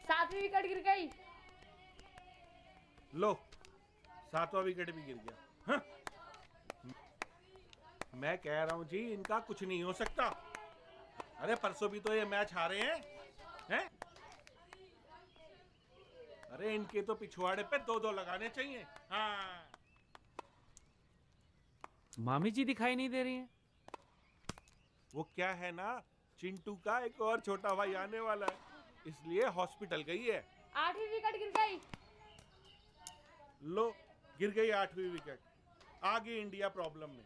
7वीं विकेट गिर गई। लो, 7वां विकेट भी गिर गया। हाँ? मैं कह रहा हूं जी, इनका कुछ नहीं हो सकता। अरे परसों भी तो ये मैच हारे हैं? अरे इनके तो पिछवाड़े पे 2-2 लगाने चाहिए। हाँ। मामी जी दिखाई नहीं दे रही हैं। वो क्या है ना, चिंटू का एक और छोटा भाई आने वाला है, इसलिए हॉस्पिटल गई है। 8वीं विकेट गिर गई। लो, गिर गई 8वीं विकेट, आ गई इंडिया प्रॉब्लम में।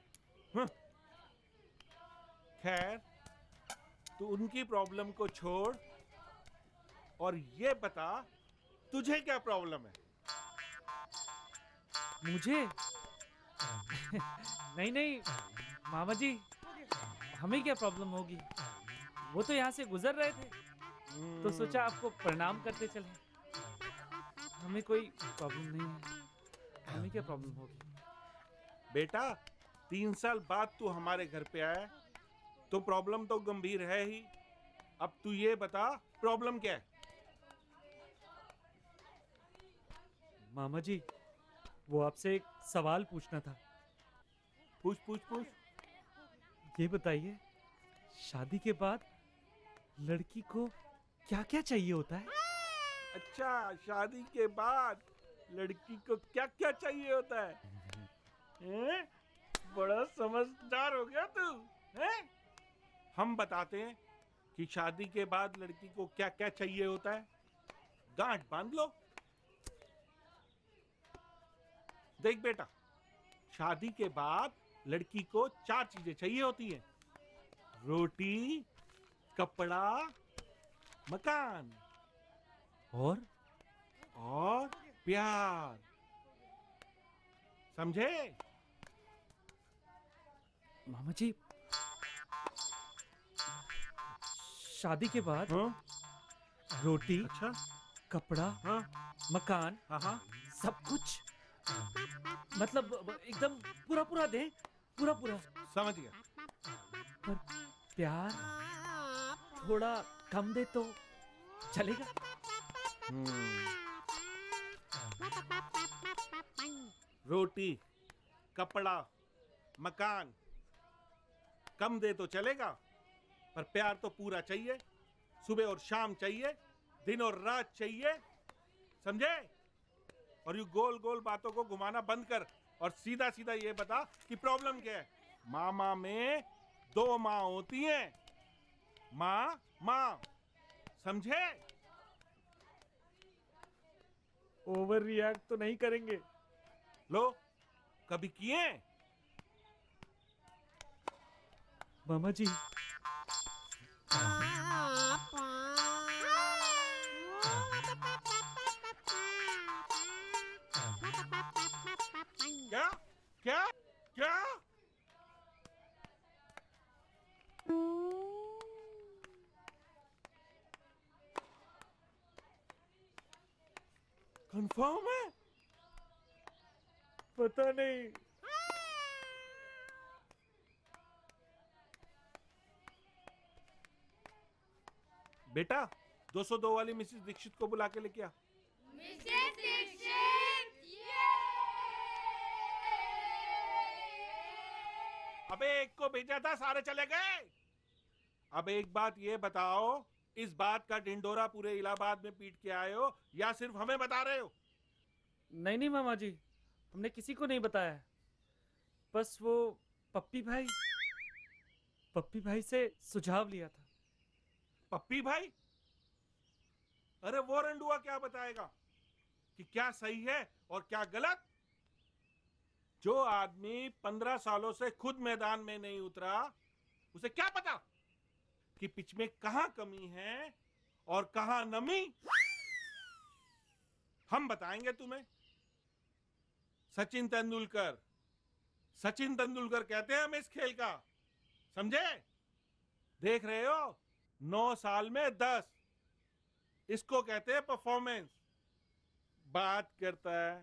खैर, तू उनकी प्रॉब्लम को छोड़ और ये बता तुझे क्या प्रॉब्लम है? मुझे? नहीं नहीं मामा जी, हमें क्या प्रॉब्लम होगी? वो तो यहाँ से गुजर रहे थे तो सोचा आपको प्रणाम करते चले। हमें कोई प्रॉब्लम नहीं है, हमें क्या प्रॉब्लम होगी? बेटा, 3 साल बाद तू हमारे घर पे आया तो प्रॉब्लम तो गंभीर है ही। अब तू ये बता प्रॉब्लम क्या है? मामा जी, वो आपसे एक सवाल पूछना था। पूछ पूछ पूछ। ये बताइए, शादी के बाद लड़की को क्या क्या चाहिए होता है? अच्छा, शादी के बाद लड़की को क्या क्या चाहिए होता है? हैं? बड़ा समझदार हो गया तू, हैं? हम बताते हैं कि शादी के बाद लड़की को क्या क्या चाहिए होता है। गांठ बांध लो। देख बेटा, शादी के बाद लड़की को 4 चीजें चाहिए होती हैं: रोटी, कपड़ा, मकान और प्यार। समझे? मामा जी, शादी के बाद रोटी, अच्छा, कपड़ा, मकान, सब कुछ, मतलब एकदम पूरा पूरा दे, पूरा पूरा। समझ गया। पर प्यार थोड़ा कम दे तो चलेगा? रोटी, कपड़ा, मकान कम दे तो चलेगा, पर प्यार तो पूरा चाहिए। सुबह और शाम चाहिए, दिन और रात चाहिए। समझे? और यू गोल गोल बातों को घुमाना बंद कर और सीधा सीधा ये बता कि प्रॉब्लम क्या है। मामा में 2 माँ होती हैं, माँ माँ। समझे? ओवर रिएक्ट तो नहीं करेंगे? लो, कभी किए? मामा जी, क्या क्या क्या? कंफर्म है? पता नहीं। बेटा, 202 वाली मिसेस दीक्षित को बुला के लेके आ। मिसेस दीक्षित, अबे एक को भेजा था, सारे चले गए। अब एक बात ये बताओ, इस बात का ढिंडोरा पूरे इलाहाबाद में पीट के आए हो या सिर्फ हमें बता रहे हो? नहीं नहीं मामा जी, हमने किसी को नहीं बताया। बस वो पप्पी भाई से सुझाव लिया था। पप्पी भाई? अरे वो रंडुआ क्या बताएगा कि क्या सही है और क्या गलत? जो आदमी 15 सालों से खुद मैदान में नहीं उतरा, उसे क्या पता कि पिच में कहां कमी है और कहां नमी? हम बताएंगे तुम्हें। सचिन तेंदुलकर कहते हैं हम इस खेल का। समझे? देख रहे हो, 9 साल में 10, इसको कहते हैं परफॉर्मेंस। बात करता है।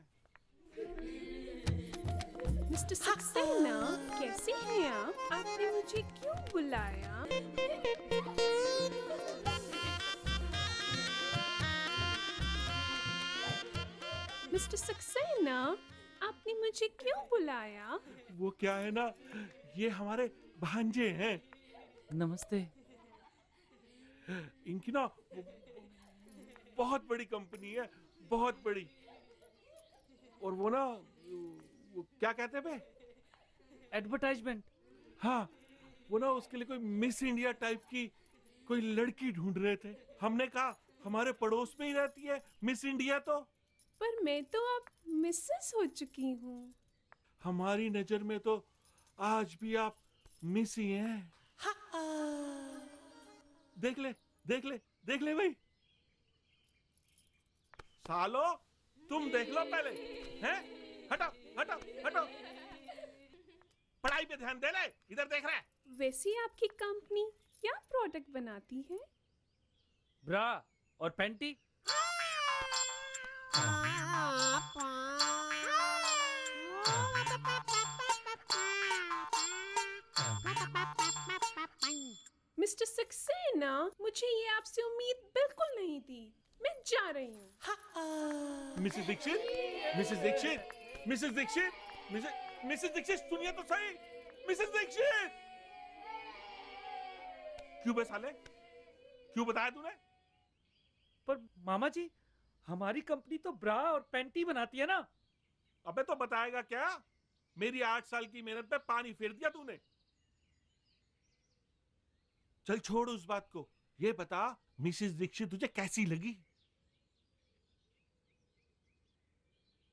मिस्टर सक्सेना, कैसे हैं आप? आपने मुझे क्यों बुलाया? मिस्टर सक्सेना, आपने मुझे क्यों बुलाया? वो क्या है ना, ये हमारे भांजे हैं। नमस्ते। इनकी ना बहुत बड़ी कंपनी है, बहुत बड़ी। और वो ना, वो क्या कहते हैं बे? एडवर्टाइजमेंट। हाँ, वो ना उसके लिए कोई मिस इंडिया टाइप की कोई लड़की ढूंढ रहे थे। हमने कहा हमारे पड़ोस में ही रहती है मिस इंडिया। तो पर मैं तो अब मिसेस हो चुकी हूँ। हमारी नजर में तो आज भी आप मिस ही हैं। देख ले देख ले देख ले भाई। सालो तुम देख लो पहले। हैं? हटो हटो हटो। पढ़ाई पे ध्यान दे ले। इधर देख रहा है। वैसे आपकी कंपनी क्या प्रोडक्ट बनाती है? ब्रा और पैंटी। मिस्टर सक्सेना, मुझे ये आपसे उम्मीद बिल्कुल नहीं थी। मैं जा रही हूँ। Mrs Dikshit, Mrs Dikshit, Mrs Dikshit, Mrs Dikshit सुनिए तो सही। मिसेस दीक्षित क्यों बे साले? क्यों बताया तूने? पर मामा जी, हमारी कंपनी तो ब्रा और पैंटी बनाती है ना। अबे तो बताएगा क्या? मेरी 8 साल की मेहनत पे पानी फेर दिया तूने। चल छोड़ उस बात को। ये बता मिसेस दीक्षित तुझे कैसी लगी?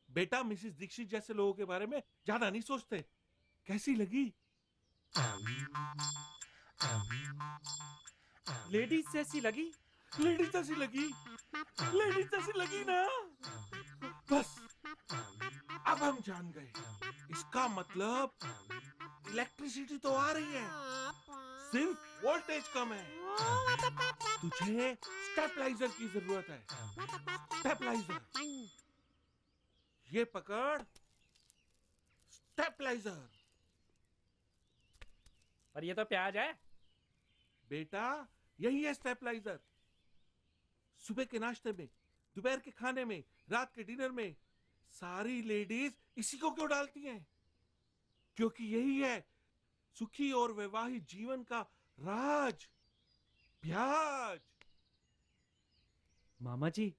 बेटा मिसेस दीक्षित जैसे लोगों के बारे में ज्यादा नहीं सोचते। कैसी लगी? लेडीज जैसी लगी। लेडीज जैसी लगी। लेडीज जैसी लगी ना। बस अब हम जान गए। इसका मतलब इलेक्ट्रिसिटी तो आ रही है, सिर्फ वोल्टेज कम है। तुझे स्टेबलाइजर की जरूरत है। स्टेबलाइजर। ये पकड़ स्टेबलाइजर। पर ये तो प्याज है। बेटा यही है स्टेबलाइजर। सुबह के नाश्ते में, दोपहर के खाने में, रात के डिनर में सारी लेडीज इसी को क्यों डालती हैं? क्योंकि यही है सुखी और वैवाहिक जीवन का राज। प्याज। मामा जी,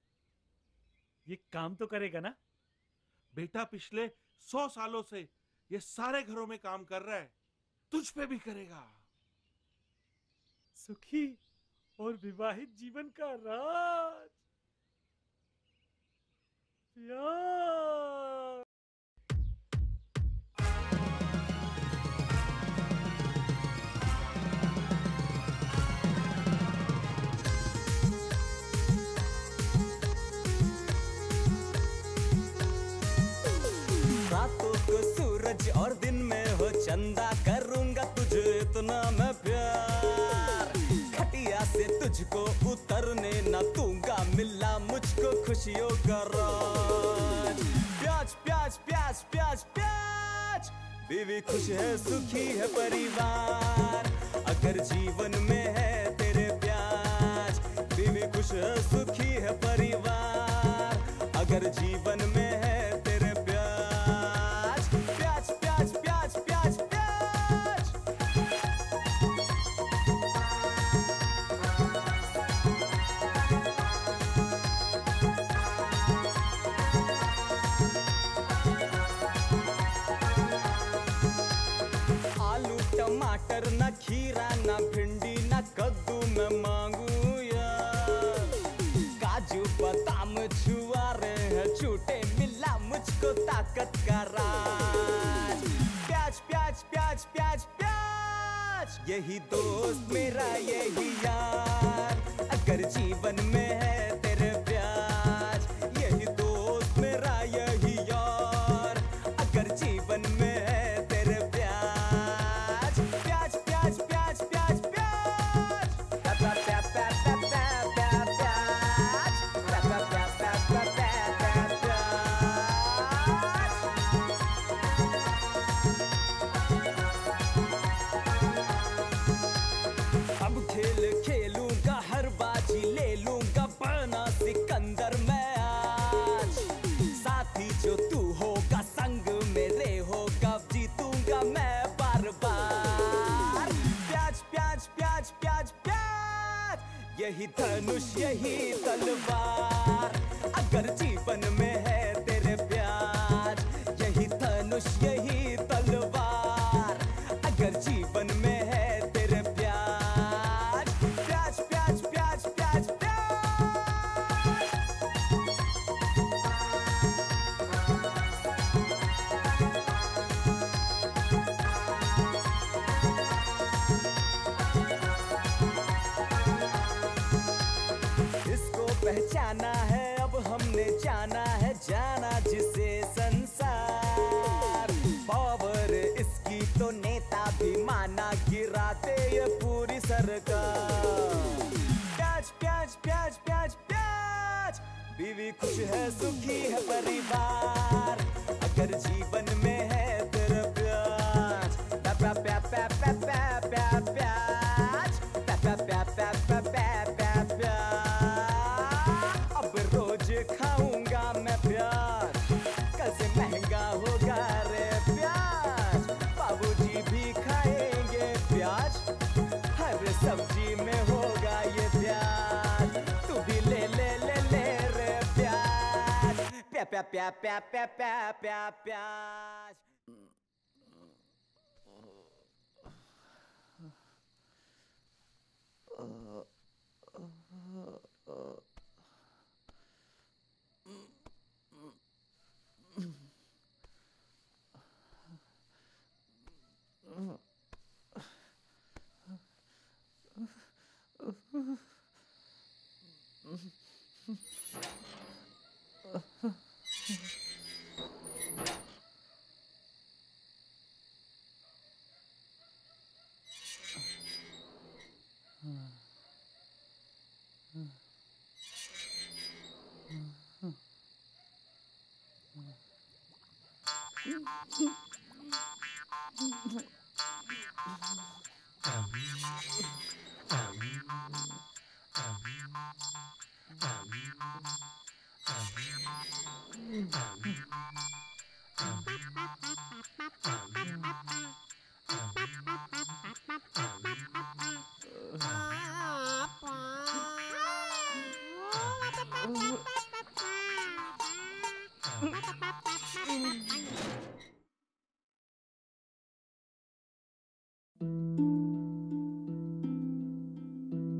ये काम तो करेगा ना? बेटा पिछले 100 सालों से ये सारे घरों में काम कर रहा है। तुझ पे भी करेगा। सुखी और विवाहित जीवन का राज। प्याज। रातों को सूरज और दिन में हो चंदा, करूंगा तुझे इतना मैं प्यार। खटिया से तुझको उतरने न दूंगा, मिला मुझको खुशियों का राज। प्याज प्याज प्याज प्याज प्याज। बीवी खुश है सुखी है परिवार, अगर जीवन में है तेरे प्याज। बीवी खुश है सुखी है परिवार, अगर जीवन में है तेरे प्याज। प्याज प्याज प्याज प्याज प्याज। आलू टमाटर न खीरा न भिंडी न कद्दू मैं मांगू यार। काजू बादाम छुआरे हैं झूठे, मिला मुझको ताकत का राज। प्याज प्याज प्याज प्याज प्याज। यही दोस्त मेरा यही यार, अगर जीवन में है तेरे प्याज। यही दोस्त मेरा यही यार, अगर जीवन में है तेरे प्याज। प्याज प्याज प्याज प्याज प्याज। अब खेल खेलूंगा, हर बाजी ले लूंगा, बना सिकंदर मैं आज। साथी जो तू होगा संग मेरे होगा, जीतूंगा मैं बार बार। प्याज प्याज प्याज प्याज प्याज। यही धनुष यही तलवार, अगर जीवन में है तेरे प्याज। यही धनुष यही तलवार, अगर जीवन में है तेरे प्याज। प्याज पहचाना है अब हमने जाना है जाना जिसे संसार पावर इसकी तो नेता भी माना गिराते ये पूरी सरकार प्याज प्याज प्याज प्याज प्याज बीवी खुश है सुखी है परिवार अगर जीवन में है तेरा प्याज प्या प्या प्या प्या प्या प्या प्याज प्या प्या प्या प्या प्या प्या प्याज अब रोज खाऊंगा मैं प्याज कल से महंगा होगा रे प्याज बाबूजी भी खाएंगे प्याज हर सब्जी में होगा ये प्याज तू भी ले ले ले ले रे प्याज प्या प्या प्या प्या प्या प्या प्या प्याज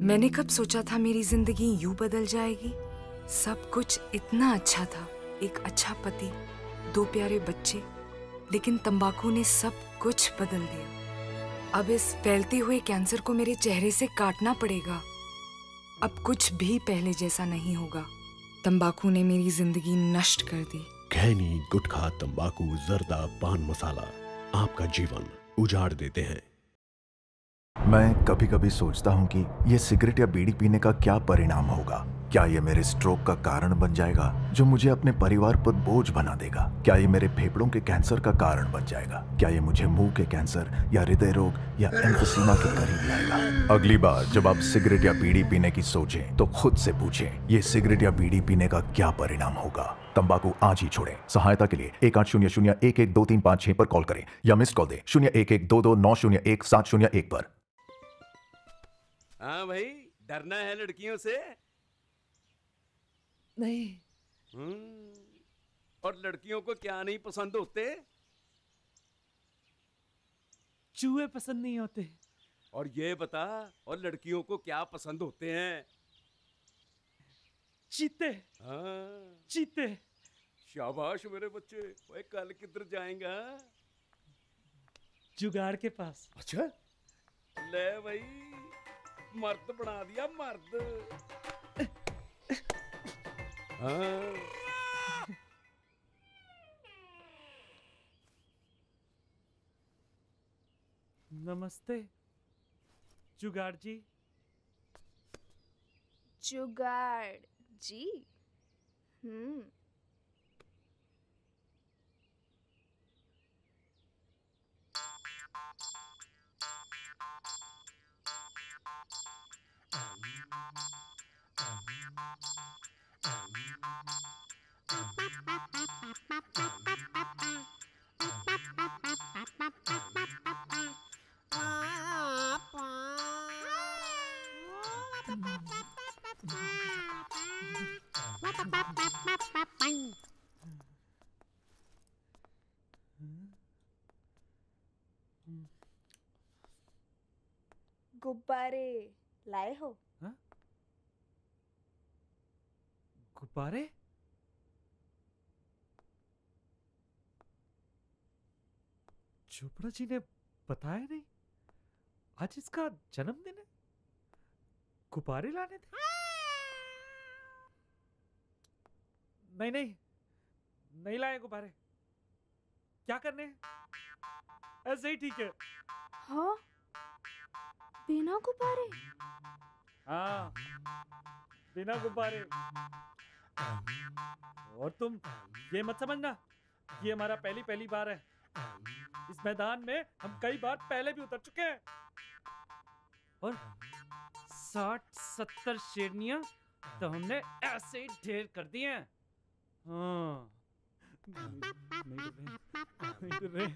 मैंने कब सोचा था मेरी जिंदगी यूं बदल जाएगी। सब कुछ इतना अच्छा था, एक अच्छा पति, 2 प्यारे बच्चे, लेकिन तंबाकू ने सब कुछ बदल दिया। अब इस फैलते हुए कैंसर को मेरे चेहरे से काटना पड़ेगा। अब कुछ भी पहले जैसा नहीं होगा। तंबाकू ने मेरी जिंदगी नष्ट कर दी। खैनी, गुटखा, तंबाकू, जर्दा, पान मसाला आपका जीवन उजाड़ देते हैं। मैं कभी कभी सोचता हूँ कि ये सिगरेट या बीड़ी पीने का क्या परिणाम होगा। क्या ये मेरे स्ट्रोक का कारण बन जाएगा जो मुझे अपने परिवार पर बोझ बना देगा? क्या ये मेरे फेफड़ों के कैंसर का कारण बन जाएगा? क्या ये मुझे मुंह के कैंसर या हृदय रोग या एम्फीसीमा के करीब लाएगा? अगली बार जब आप सिगरेट या बीड़ी पीने की सोचें तो खुद से पूछें, ये सिगरेट या बीड़ी पीने का क्या परिणाम होगा? तंबाकू आज ही छोड़ें। सहायता के लिए 1800-112356 पर कॉल करें या मिस कॉल दें 01122901-701 पर। हाँ भाई, डरना है लड़कियों से? नहीं। और लड़कियों को क्या नहीं पसंद होते? चूहे पसंद नहीं होते। और ये बता, और लड़कियों को क्या पसंद होते हैं? चीते। हाँ, चीते। शाबाश मेरे बच्चे। ओए, कल किधर जाएंगा? जुगाड़ के पास। अच्छा, ले भाई, मर्द बना दिया, मर्द। हाँ। नमस्ते जुगाड़ जी। जुगाड़ जी? गुब्बारे लाए हो? हाँ? गुब्बारे? चोपड़ा जी ने बताया नहीं, आज इसका जन्मदिन है। गुब्बारे लाने थे? नहीं नहीं, नहीं लाए गुब्बारे। क्या करने हैं? ऐसे ही ठीक है। हाँ, बिना गुब्बारे? हाँ, बिना गुब्बारे। और तुम ये मत समझना ये हमारा पहली बार है। इस मैदान में हम कई बार पहले भी उतर चुके हैं। और 60-70 शेरनियां तो हमने ऐसे ही ढेर कर दिए हैं। हाँ, नहीं डर रहे हम।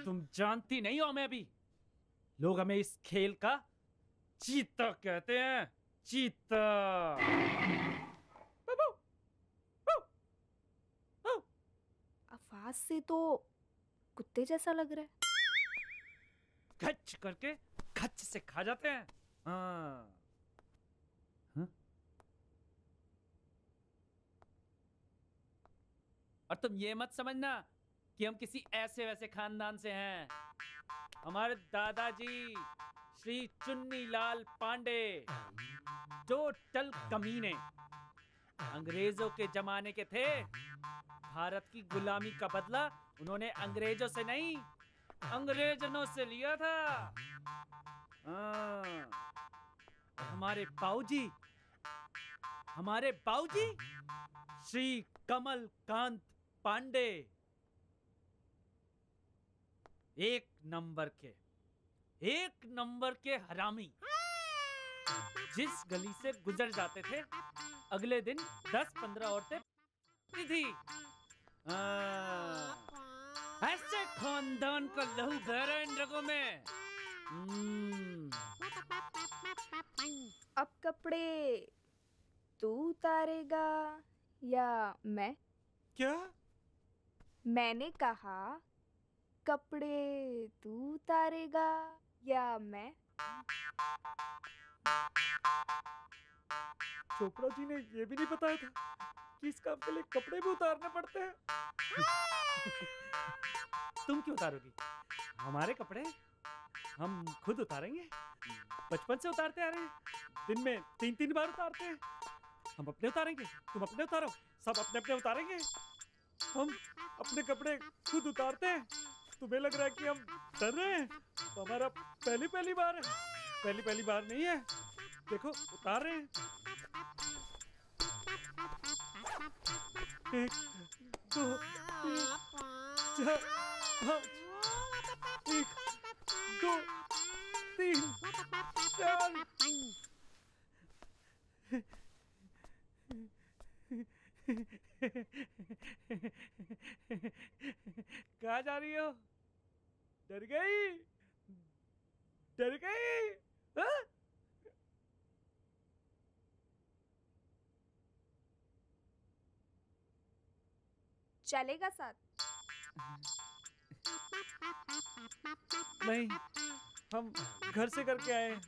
तुम जानती नहीं हो मैं भी। लोग हमें इस खेल का चीता कहते हैं। चीता। आवाज से तो कुत्ते जैसा लग रहा है। खच करके खच से खा जाते हैं। हाँ। और तुम ये मत समझना कि हम किसी ऐसे वैसे खानदान से हैं। हमारे दादाजी श्री चुन्नीलाल पांडे टोटल कमीने अंग्रेजों के जमाने के थे। भारत की गुलामी का बदला उन्होंने अंग्रेजों से नहीं, अंग्रेजनों से लिया था। हमारे बाऊजी श्री कमल कांत पांडे एक नंबर के हरामी। जिस गली से गुजर जाते थे अगले दिन 10-15 औरतें थी। ऐसे खानदान का लहू बह रहा है इन रगों में। अब कपड़े तू उतारेगा या मैं? क्या? मैंने कहा कपड़े तू उतारेगा या मैं? चोपड़ा जी ने ये भी नहीं बताया था कि इस काम के लिए कपड़े भी उतारने पड़ते हैं। तुम क्यों उतारोगी? हमारे कपड़े हम खुद उतारेंगे। बचपन से उतारते आ रहे हैं। दिन में 3-3 बार उतारते हैं। हम अपने उतारेंगे, तुम अपने उतारो, सब अपने अपने उतारेंगे। हम अपने कपड़े खुद उतारते हैं। तुम्हें लग रहा है कि हम डर रहे हैं? तो हमारा पहली बार है। पहली बार नहीं है। देखो उतार रहे हैं। 1 2 3 4 5 1 2 3 4। कहाँ जा रही हो? डर गई? हाँ? चलेगा साथ? नहीं, हम घर से करके आए।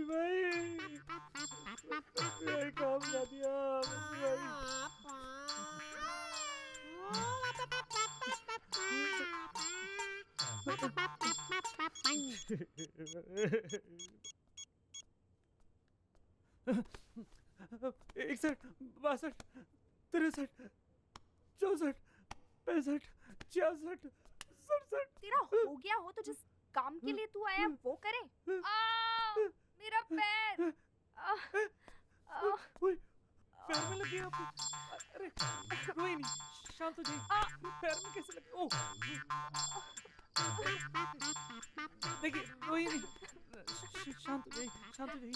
भाई काम कर दिया भाई। 61, 62, 63, 64, 65, 66, 67। तेरा हो गया हो तो जिस काम के लिए तू आया वो करे। मेरा पैर। पैर में लगी आपको? अरे कोई नहीं, शांत हो जाइए। पैर में कैसे लगी? ओह देखिए कोई नहीं, शांत हो जाइए। कोई नहीं, शांत हो जाइए।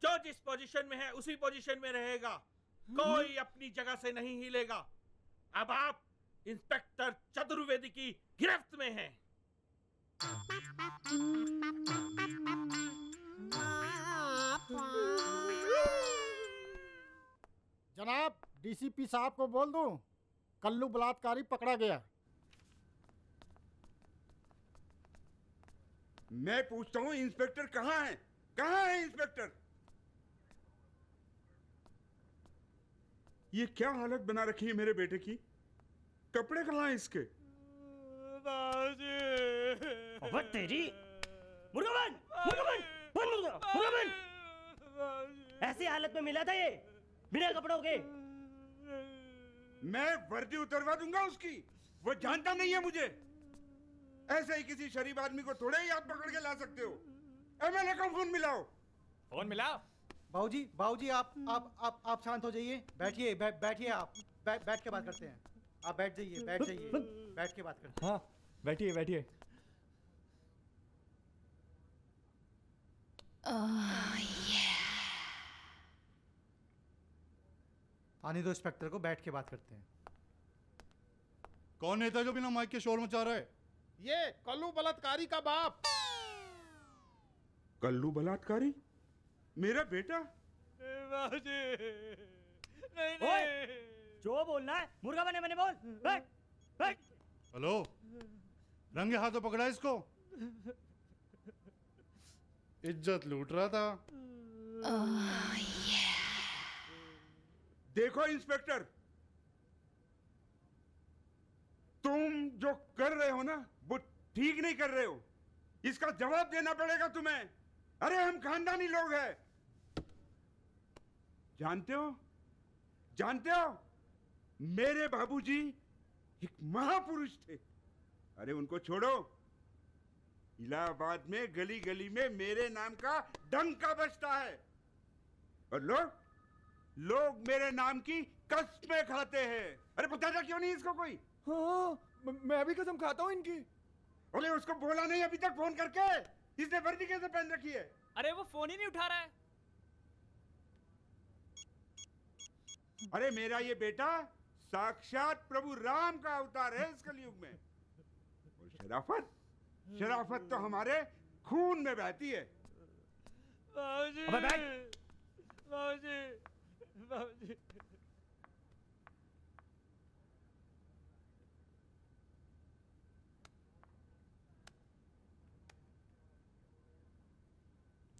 जो जिस पोजीशन में है उसी पोजीशन में रहेगा। कोई अपनी जगह से नहीं हिलेगा। अब आप इंस्पेक्टर चतुर्वेदी की गिरफ्त में हैं। जनाब, डीसीपी साहब को बोल दूं, कल्लू बलात्कारी पकड़ा गया। मैं पूछता हूँ इंस्पेक्टर कहाँ है? कहाँ है इंस्पेक्टर? ये क्या हालत बना रखी है मेरे बेटे की? कपड़े कहाँ हैं इसके? अबे तेरी मुर्गा बन, मुर्गा बन। ऐसी हालत में मिला था ये, बिना कपड़ों के। मैं वर्दी उतरवा दूंगा उसकी। वो जानता नहीं है मुझे। ऐसे ही किसी शरीफ आदमी को थोड़े ही आप पकड़ के ला सकते हो। एमएलए को फोन मिलाओ। फोन मिलाओ। बाबूजी आप शांत हो जाइए। बैठिए बैठिए आप बैठ के बात करते हैं। आप बैठ जाइए बैठ के बात करते हैं। हाँ बैठिए। आने दो इंस्पेक्टर को, बैठ के बात करते हैं। कौन नेता जो बिना माइक के शोर मचा रहा है? ये कल्लू बलात्कारी का बाप। कल्लू बलात्कारी? मेरा बेटा? नहीं। जो बोलना है मुर्गा बने बने बोल। बैठ। हेलो, रंगे हाथों पकड़ा इसको। इज्जत लूट रहा था। देखो इंस्पेक्टर, तुम जो कर रहे हो ना वो ठीक नहीं कर रहे हो। इसका जवाब देना पड़ेगा तुम्हें। अरे हम खानदानी लोग हैं। जानते हो मेरे बाबूजी एक महापुरुष थे। अरे उनको छोड़ो। इलाहाबाद में गली गली में मेरे नाम का डंका बजता है और लोग मेरे नाम की कसमें खाते हैं। अरे बताता क्यों नहीं इसको कोई? हाँ मैं भी कसम खाता हूँ इनकी। अरे उसको बोला नहीं अभी तक फोन करके? इसने वर्दी कैसे पहन रखी है? अरे वो फोन ही नहीं उठा रहा है। अरे मेरा ये बेटा साक्षात प्रभु राम का अवतार है इस कलयुग में। और शराफत तो हमारे खून में बहती है। बाबूजी।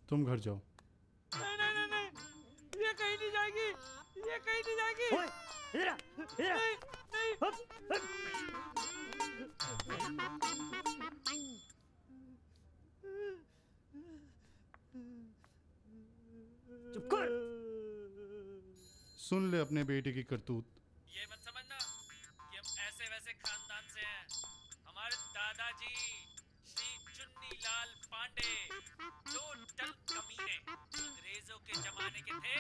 तुम घर जाओ। नहीं, ये कहीं नहीं जाएगी। इधर चुप कर। सुन ले अपने बेटे की करतूत। ये मत समझना कि हम ऐसे वैसे खानदान से हैं। हमारे दादाजी श्री चुन्नी लाल पांडे टोटल कमीने अंग्रेजों के जमाने के थे।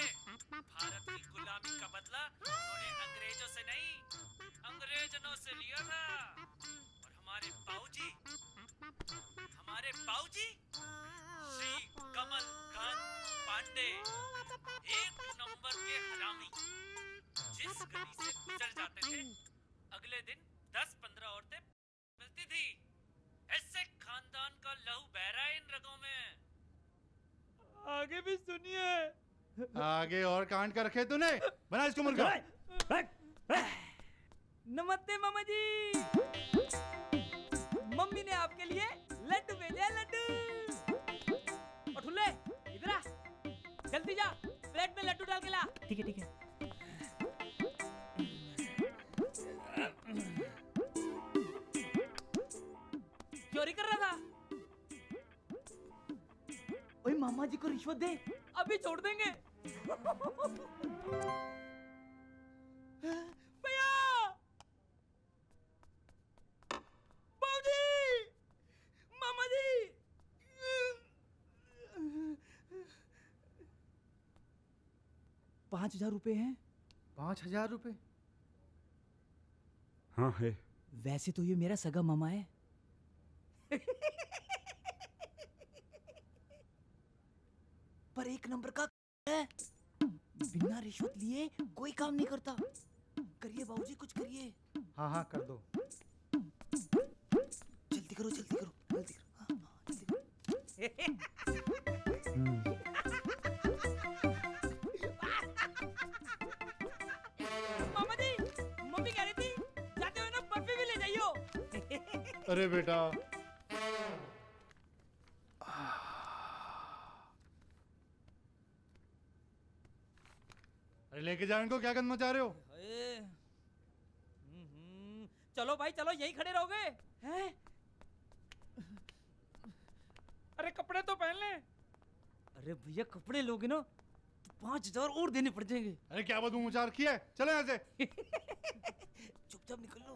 भारत की गुलामी का बदला उन्होंने अंग्रेजों से नहीं अंग्रेजनों से लिया था। और हमारे बाऊजी श्री कमल कांत पांडे एक नंबर के हरामी। जिस गली से गुजर जाते थे अगले दिन 10-15 औरतें मिलती थी। ऐसे खानदान का लहू बह रहा है इन रगों में। आगे भी सुनिए। आगे और कांड कर रखे तूने। बना इसको मुर्गा। नमस्ते मामा जी। मम्मी ने आपके लिए लड्डू भेजे हैं, लड्डू। और ठुल्ले इधर आ, जल्दी जा प्लेट में लड्डू डाल के ला। ठीक है। चोरी कर रहा था। ओए मामा जी को रिश्वत दे, अभी छोड़ देंगे। भैया, बाबूजी, मामा जी। 5,000 रुपए हैं। 5,000 रुपए? हाँ है। वैसे तो ये मेरा सगा मामा है। पर एक नंबर का है। बिना रिश्वत लिए कोई काम नहीं करता। करिए बाबूजी, कुछ करिए। हाँ कर दो। जल्दी करो। मामा जी, मम्मी कह रही थी जाते हुए ना बर्फी भी ले जाइयो। अरे बेटा, अरे लेके जाओ इनको, क्या करना चाह रहे हो? चलो भाई चलो, यहीं खड़े रहोगे हैं? अरे कपड़े तो पहन ले। अरे भैया कपड़े लोगे ना तो 5,000 और देने पड़ जाएंगे। अरे क्या बात मुँह चार रखी है, चलो यहाँ से। चुपचाप निकल लो।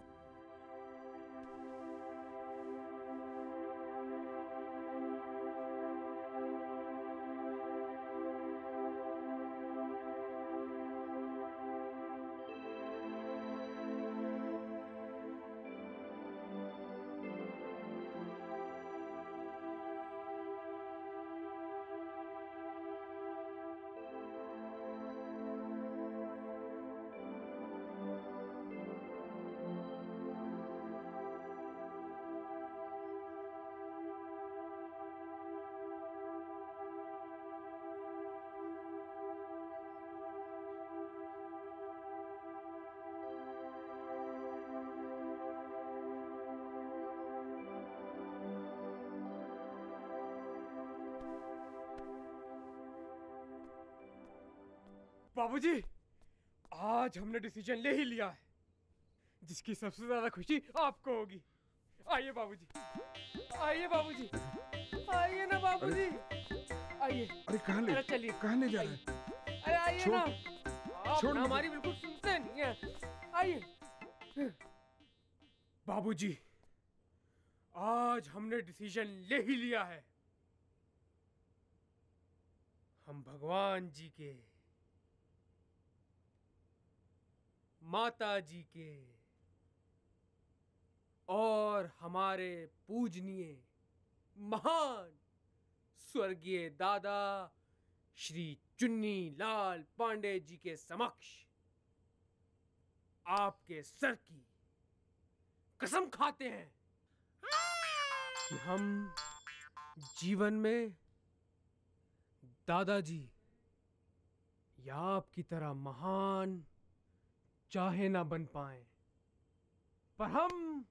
बाबूजी, आज हमने डिसीजन ले ही लिया है, जिसकी सबसे ज्यादा खुशी आपको होगी। आइए बाबूजी, आइए बाबूजी, आइए ना बाबूजी, आइए। अरे कहाँ ले, चलिए, कहाँ ले जा रहे हैं? अरे आइए छोड़, ना, आप छोड़ ना मुझे। हमारी बिल्कुल सुनते नहीं है। आइए बाबूजी, आज हमने डिसीजन ले ही लिया है। हम भगवान जी के, माता जी के और हमारे पूजनीय महान स्वर्गीय दादा श्री चुन्नी लाल पांडे जी के समक्ष आपके सर की कसम खाते हैं कि हम जीवन में दादाजी या आपकी तरह महान चाहे ना बन पाए, पर हम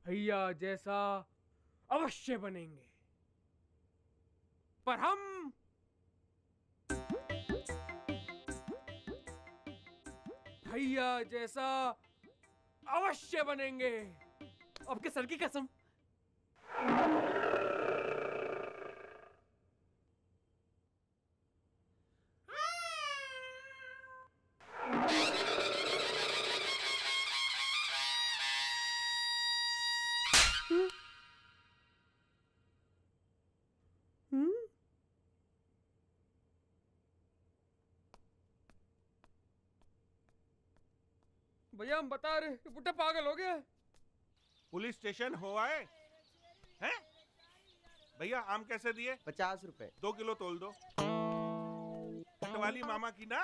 भैया जैसा अवश्य बनेंगे। पर हम भैया जैसा अवश्य बनेंगे, आपके सर की कसम। भैया हम बता रहे, ये बुड्ढा पागल हो गया है। पुलिस स्टेशन हो आए हैं? भैया आम कैसे दिए? 50 रुपए। 2 किलो तोल दो। पटवाली मामा की ना,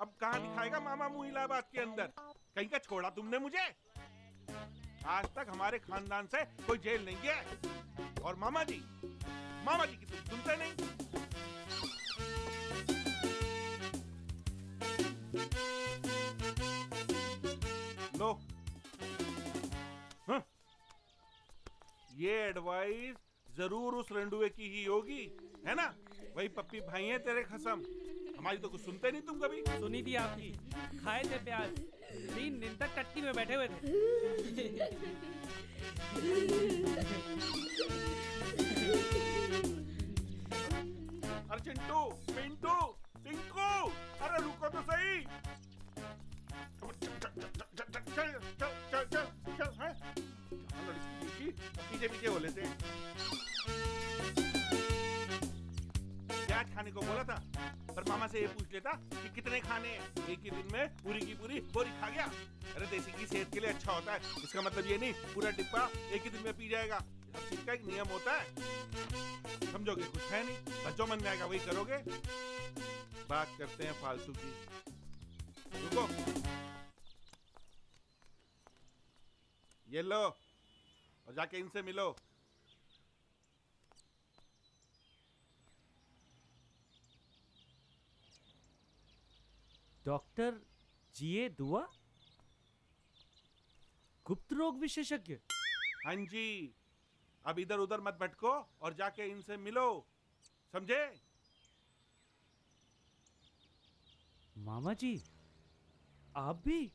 अब कहाँ दिखाएगा मामा मुँह इलाहाबाद के अंदर? कहीं का छोड़ा तुमने मुझे? आज तक हमारे खानदान से कोई जेल नहीं गया। और मामा जी की तुम सुनते नहीं। लो, हाँ? ये एडवाइस जरूर उस रेंडुए की ही होगी, है ना? वही पप्पी भाई है तेरे खसम। हमारी तो कुछ सुनते नहीं तुम कभी। सुनी थी आपकी, खाए थे प्याज, 3 दिन तक टट्टी में बैठे हुए थे। अरे चिंटू, पिंटू, टिंकू, अरे रुको तो सही। चल, हैं? पीछे पीछे हो लेते हैं। प्याज खाने को बोला था, पर मामा से ये पूछ लेता कि कितने खाने हैं। एक ही दिन में पूरी की पूरी बोरी खा गया। अरे देसी की सेहत के लिए अच्छा होता है, इसका मतलब ये नहीं पूरा डिब्बा एक ही दिन में पी जाएगा। हर चीज का एक नियम होता है। समझोगे कुछ है नहीं, बस जो मन में आएगा वही करोगे। बात करते हैं फालतू की। रुको, ये लो और जाके इनसे मिलो। डॉक्टर जीए दुआ, गुप्त रोग विशेषज्ञ। हाँ जी, अब इधर उधर मत भटको और जाके इनसे मिलो, समझे? मामा जी आप भी?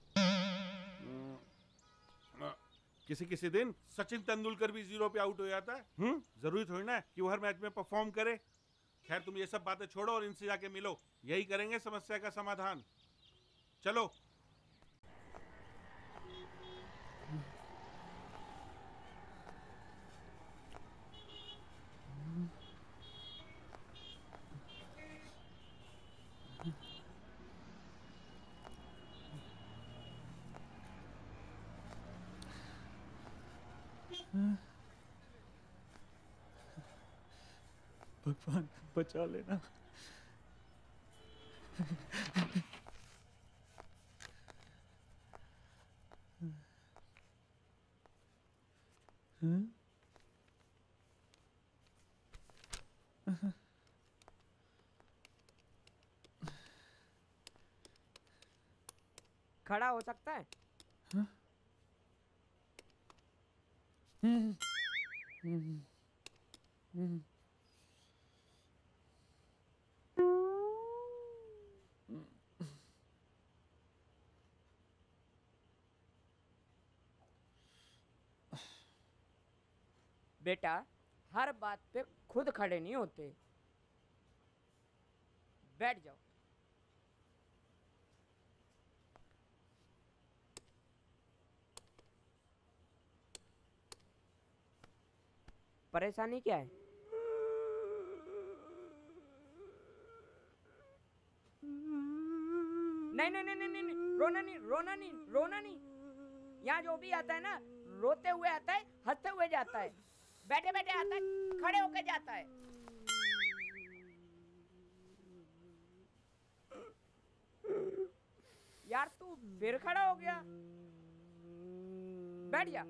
किसी किसी दिन सचिन तेंदुलकर भी 0 पे आउट हो जाता है। जरूरी थोड़ी ना है कि वो हर मैच में परफॉर्म करे। खैर तुम ये सब बातें छोड़ो और इनसे जाके मिलो, यही करेंगे समस्या का समाधान। चलो। भगवान बचा लेना। खड़ा हो सकता है? बेटा हर बात पे खुद खड़े नहीं होते, बैठ जाओ। परेशानी क्या है? नहीं नहीं नहीं नहीं नहीं, रोना नहीं रोना नहीं रोना नहीं। यहाँ जो भी आता है ना, रोते हुए आता है, हंसते हुए जाता है, बैठे बैठे आता है, खड़े होके जाता है। यार तू फिर खड़ा हो गया, बैठ जा।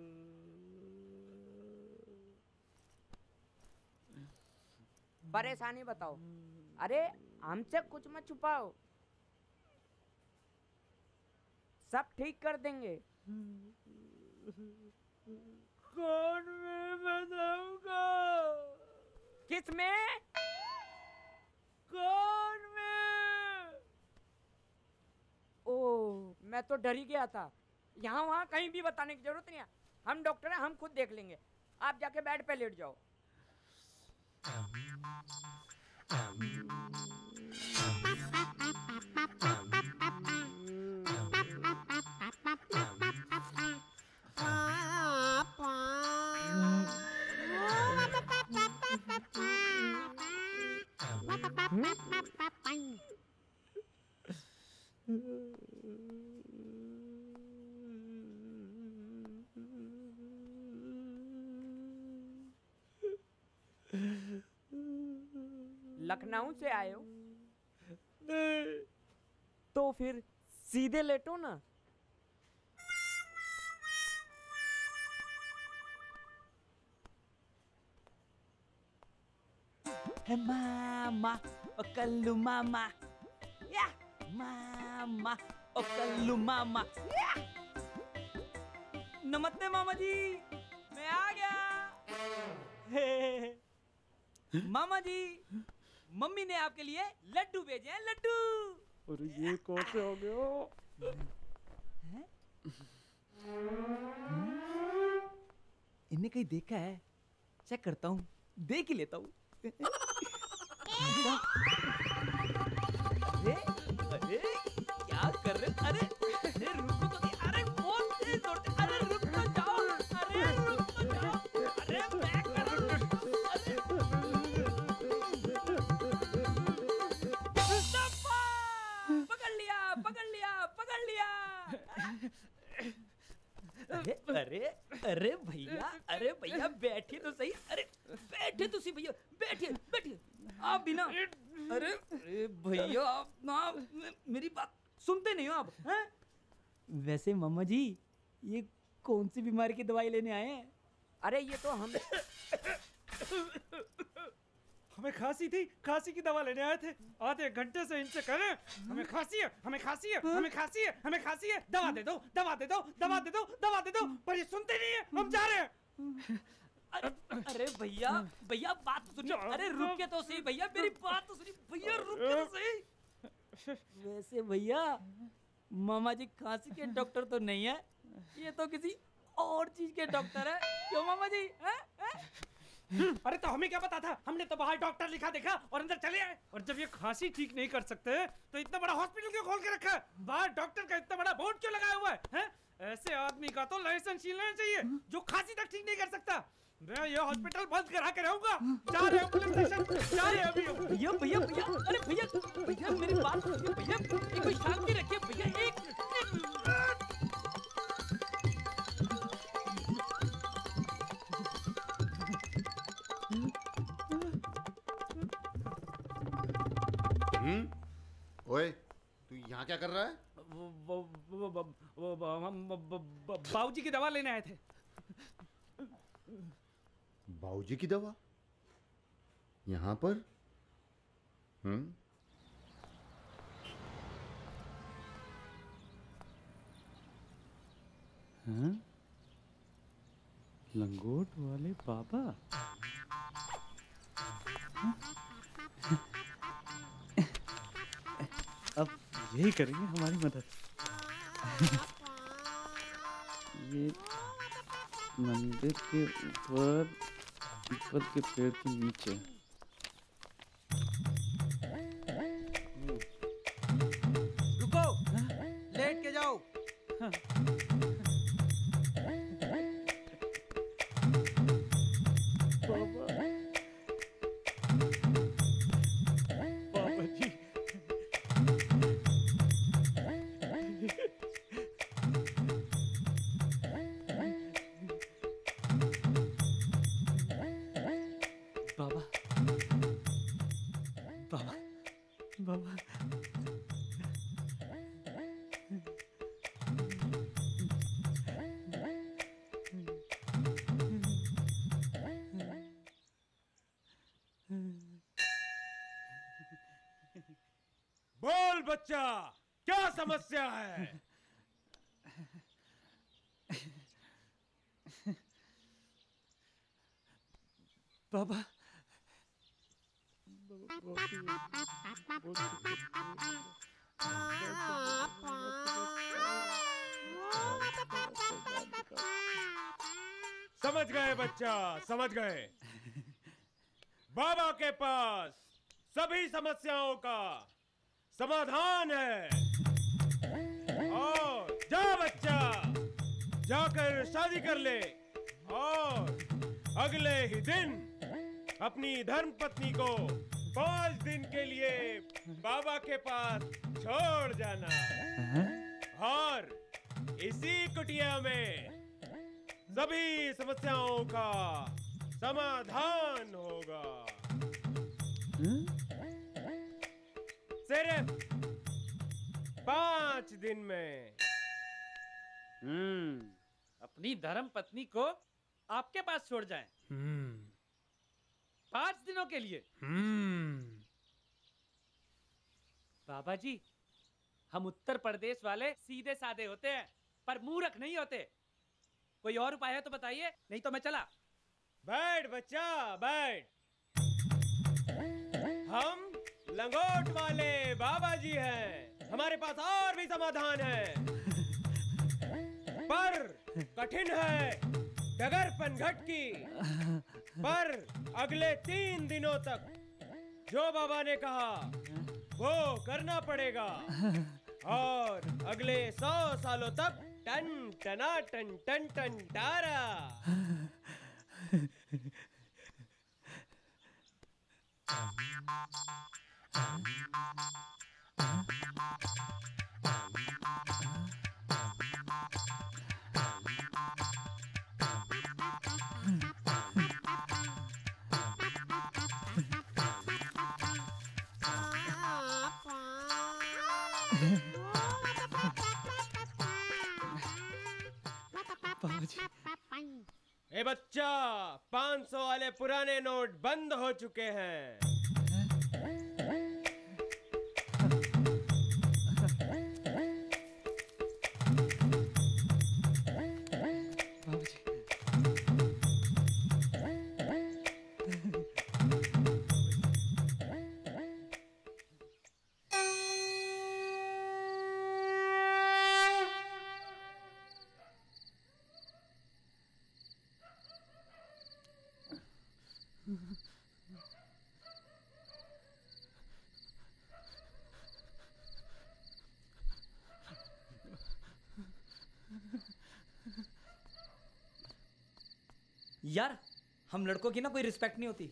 परेशानी बताओ। अरे हमसे कुछ मत छुपाओ, सब ठीक कर देंगे। कौन में बताऊंगा? किस में? कौन में? ओह मैं तो डर ही गया था। यहाँ वहाँ कहीं भी बताने की जरूरत नहीं है, हम डॉक्टर हैं, हम खुद देख लेंगे। आप जाके बेड पे लेट जाओ। लखनऊ से आए हो? नहीं। तो फिर सीधे लेटो ना। मामा ओ कल्लू मामा या मामा ओ कल्लू मामा या। नमस्ते मामा जी, मैं आ गया। मामा जी मम्मी ने आपके लिए लड्डू भेजे हैं, लड्डू। अरे ये कौन से हो गया? इन्हें कहीं देखा है? चेक करता हूँ, देख ही लेता हूँ। अरे अरे क्या कर रहे? अरे अरे रुको तो, अरे बहुत तेज दौड़ते। अरे रुक तो जाओ, अरे रुक तो जाओ, अरे मैं कर रहा हूँ। पकड़ लिया पकड़ लिया पकड़ लिया। अरे अरे अरे भैया बैठिए तो सही। अरे बैठे तो सही भैया, बैठिए बैठिए आप भी ना। अरे अरे भैया आप ना मेरी बात सुनते नहीं हो आप हैं? वैसे मामा जी ये कौन सी बीमारी की दवाई लेने आए हैं? अरे ये तो हमें खांसी थी, खांसी की दवा लेने आए थे। आधे घंटे से इनसे कह रहे हैं हमें खांसी है, हमें खांसी है, हमें खांसी है, हमें खांसी है, दवा दे दो, दवा दे दो, दवा दे दो, दवा दे दो, पर ये सुनते नहीं है। हम जा रहे हैं। अरे भैया भैया बात तो सुनिए। अरे रुक के तो सही भैया, मेरी बात तो सुनिए भैया, रुक के तो सही। वैसे भैया मामा जी खांसी के डॉक्टर तो नहीं है, ये तो किसी और चीज के डॉक्टर है। क्यों मामा जी? अरे तो हमें क्या पता था, हमने तो बाहर डॉक्टर लिखा देखा और अंदर चले आए। और जब ये खांसी ठीक नहीं कर सकते तो इतना बड़ा हॉस्पिटल क्यों खोल के रखा है? बाहर डॉक्टर का इतना बड़ा बोर्ड क्यों लगाया हुआ है? ऐसे आदमी का तो लाइसेंस लेना चाहिए जो खांसी तक ठीक नहीं कर सकता। मैं ये हॉस्पिटल बंद करा के रहूंगा। जा रहे हो पुलिस स्टेशन, जा रहे अभी। भैया भैया भैया, अरे भैया भैया मेरी बात सुनिए भैया, एक कोई शांति रखिए भैया, एक ओए, तू यहाँ क्या कर रहा है? हम बाबूजी की दवा लेने आए थे। बाबूजी की दवा? यहाँ पर? लंगोट वाले बाबा? अब यही करेंगे हमारी मदद। ये मंदिर के ऊपर पीपल के पेड़ के नीचे। रुको, लेट के जाओ। बाबा जी, बाबा बाबा बाबा बोल बच्चा, क्या समस्या है? बाबा समझ गए बच्चा, समझ गए। बाबा के पास सभी समस्याओं का समाधान है। और जा बच्चा, जाकर शादी कर ले और अगले ही दिन अपनी धर्म पत्नी को 5 दिन के लिए बाबा के पास छोड़ जाना। और इसी कुटिया में सभी समस्याओं का समाधान होगा। सिर्फ 5 दिन में। अपनी धर्म पत्नी को आपके पास छोड़ जाएं। 5 दिनों के लिए। बाबा जी, हम उत्तर प्रदेश वाले सीधे साधे होते हैं पर मूर्ख नहीं होते। कोई और उपाय है तो बताइए, नहीं तो मैं चला। बैठ बच्चा, बैठ। हम लंगोट वाले बाबा जी हैं। हमारे पास और भी समाधान है, पर कठिन है, डगर पनघट की। पर अगले 3 दिनों तक जो बाबा ने कहा वो करना पड़ेगा। और अगले 100 सालों तक टन टना टन टन टन टारा। ए बच्चा, 500 वाले पुराने नोट बंद हो चुके हैं। यार हम लड़कों की ना कोई रिस्पेक्ट नहीं होती।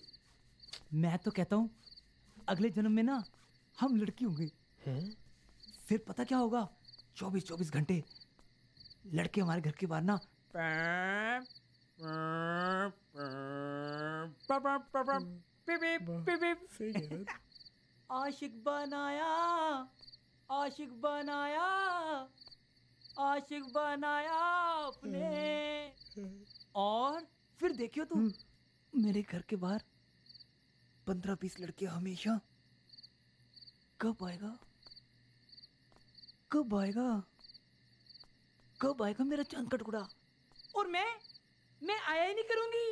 मैं तो कहता हूँ अगले जन्म में ना हम लड़की होंगे। फिर पता क्या होगा, 24-24 घंटे लड़के हमारे घर के बाहर ना आशिक बनाया, आशिक बनाया, आशिक बनाया आपने। और फिर देखियो तुम, मेरे घर के बाहर 15-20 लड़के हमेशा। कब आएगा, कब आएगा, कब आएगा मेरा चांद का टुकड़ा? और मैं आया ही नहीं करूंगी।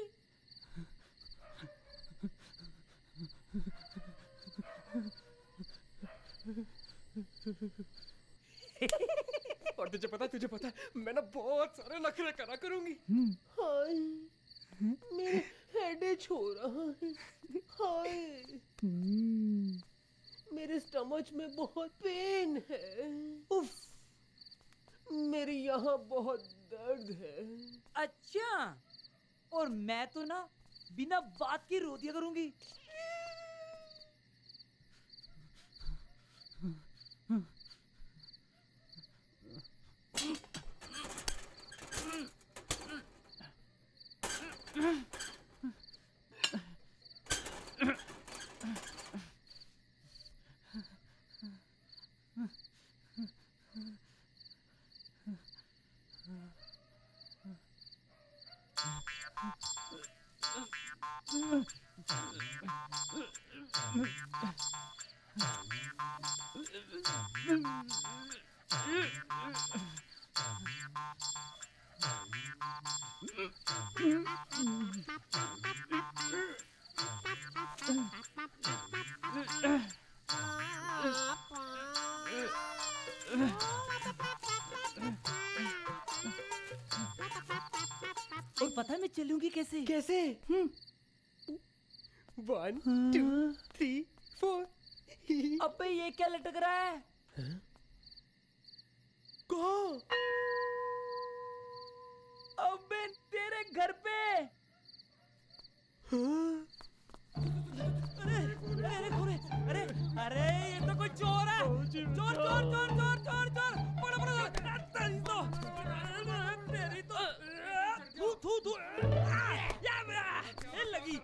और तुझे पता है मैं ना बहुत सारे नखरे करा करूंगी। हाय मेरे हेडेच हो रहा है। हाय मेरे स्टमच में बहुत पेन है। उफ, मेरे यहाँ बहुत दर्द है। अच्छा, और मैं तो ना बिना बात की रो दिया करूंगी। और पता है मैं चलूंगी कैसे? कैसे? 1 2 3 4। अबे ये क्या लटक रहा है? कहाँ? अबे तेरे घर पे। अरे अरे ये तो कोई चोर है। चोर चोर चोर चोर चोर चोर। पकड़ो तेरी तो थू ये लगी।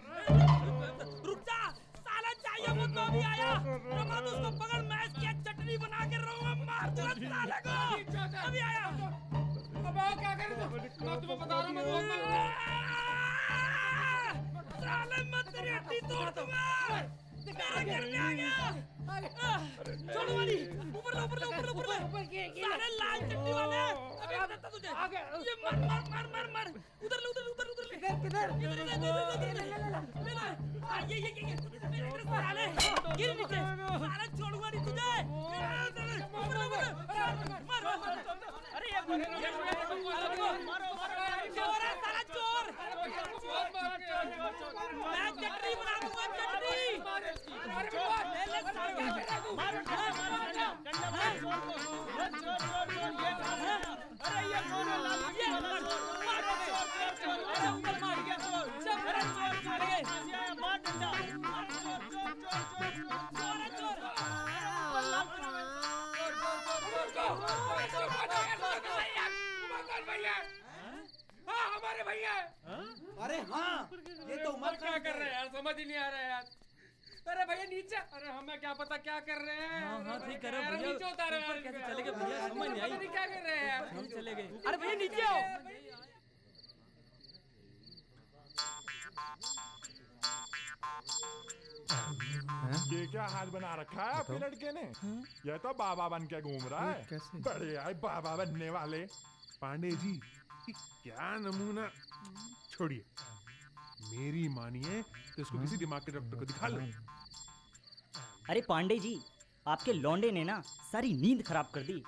रुक जा साला, चाहिए वो तो अभी आया। रमाद उसको पकड़, मैं इसकी चटनी बना के रहूंगा। मार दो साले को, अभी आया। अब आओ, क्या कर रहे हो? मैं तुम्हें बता रहा हूँ साले मैं तेरी हड्डी तोड़ दूंगा। मेरे घर में आ गया। छोड़ो वाली, ऊपर लो ऊपर लो ऊपर लो ऊपर लो। साले लाल चट्टी वाले, अभी बताता तुझे। ये मार मार मार मार मार। उधर ले उधर उधर उधर ले। किधर ये साले गिर नीचे। साले छोड़ूंगा नहीं तुझे। ऊपर लो ऊपर मार। अरे ये चोर है साला, चोर। मैं चटनी बना दूंगा, चटनी। हमारे भैया। अरे हाँ, ये तो उमर क्या कर रहे हैं यार, समझ ही नहीं आ रहा है यार। अरे भैया नीचे। अरे हमें क्या पता क्या कर रहे हैं। हाँ ठीक कर रहे भैया, नीचे उतारो यार। कैसे चले गए भैया, समझ नहीं आई। पता नहीं क्या कर रहे हैं यार। हम चले गए। अरे भैया नीचे आओ। ये क्या हाल बना रखा है आपके लड़के ने? ये तो बाबा बन के घूम रहा है। कैसे? बड़े आए बाबा बनने वाले। पांडे जी, क्या नमूना। छोड़िए, मेरी मानिए तो इसको किसी दिमाग के डॉक्टर को दिखा लो। अरे पांडे जी, आपके लौंडे ने ना सारी नींद खराब कर दी।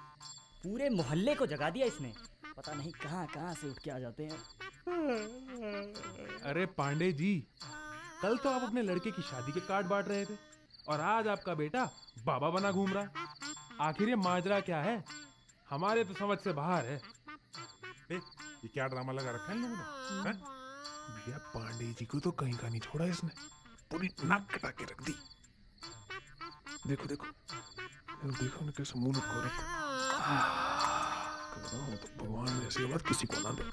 पूरे मोहल्ले को जगा दिया इसने। पता नहीं कहाँ कहाँ से उठ के आ जाते हैं। अरे पांडे जी, कल तो आप अपने लड़के की शादी के कार्ड बांट रहे थे और आज आपका बेटा बाबा बना घूम रहा। आखिर ये माजरा क्या है? हमारे तो समझ से बाहर है। ये क्या ड्रामा लगा रखा है इन लोगों ने? या पांडे जी को तो कहीं का नहीं छोड़ा इसने, पूरी नाक कटा के रख दी। देखो देखो देखो देखो उन्हें कैसे मुंह लटका रखा। तो भगवान ने ऐसी बात किसी को ना दे।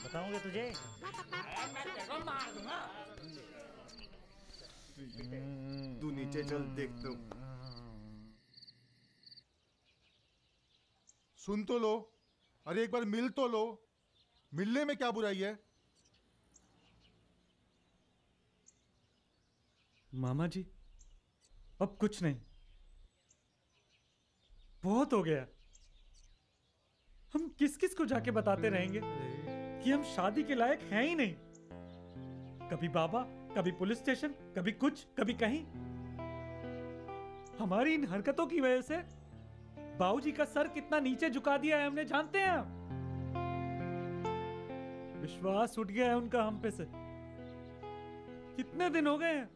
बताऊंगा तुझे। तू नीचे चल, देखता हूँ। सुन तो लो, अरे एक बार मिल तो लो। मिलने में क्या बुराई है? मामा जी अब कुछ नहीं, बहुत हो गया। हम किस किस को जाके बताते रहेंगे कि हम शादी के लायक हैं ही नहीं। कभी बाबा, कभी पुलिस स्टेशन, कभी कुछ, कभी कहीं। हमारी इन हरकतों की वजह से बाबूजी का सर कितना नीचे झुका दिया है हमने, जानते हैं आप? विश्वास उठ गया है उनका हम पे से। कितने दिन हो गए हैं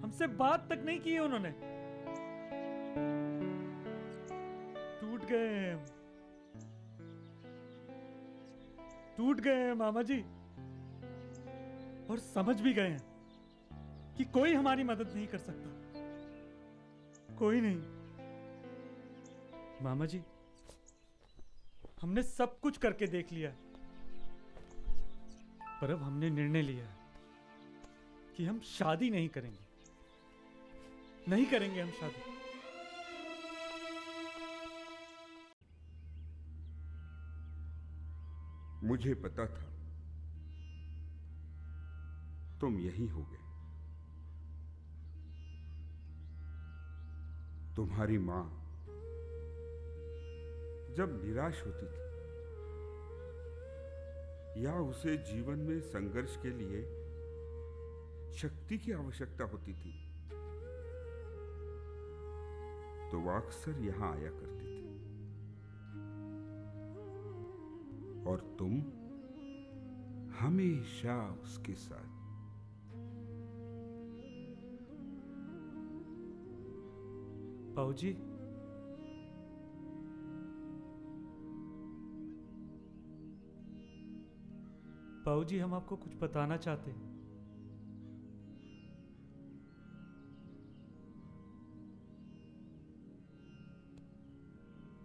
हमसे बात तक नहीं की है उन्होंने। टूट गए हैं, टूट गए हैं मामा जी, और समझ भी गए हैं कि कोई हमारी मदद नहीं कर सकता, कोई नहीं। मामा जी हमने सब कुछ करके देख लिया है, पर अब हमने निर्णय लिया है कि हम शादी नहीं करेंगे, नहीं करेंगे हम शादी। मुझे पता था तुम यही होगे। तुम्हारी मां जब निराश होती थी या उसे जीवन में संघर्ष के लिए शक्ति की आवश्यकता होती थी, तो वह अक्सर यहां आया करती थी। और तुम हमेशा उसके साथ। बाबूजी, बाबूजी हम आपको कुछ बताना चाहते हैं।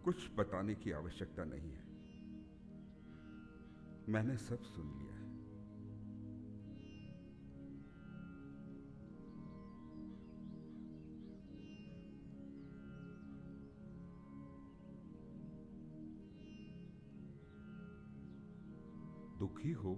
कुछ बताने की आवश्यकता नहीं है, मैंने सब सुन लिया है। दुखी हो?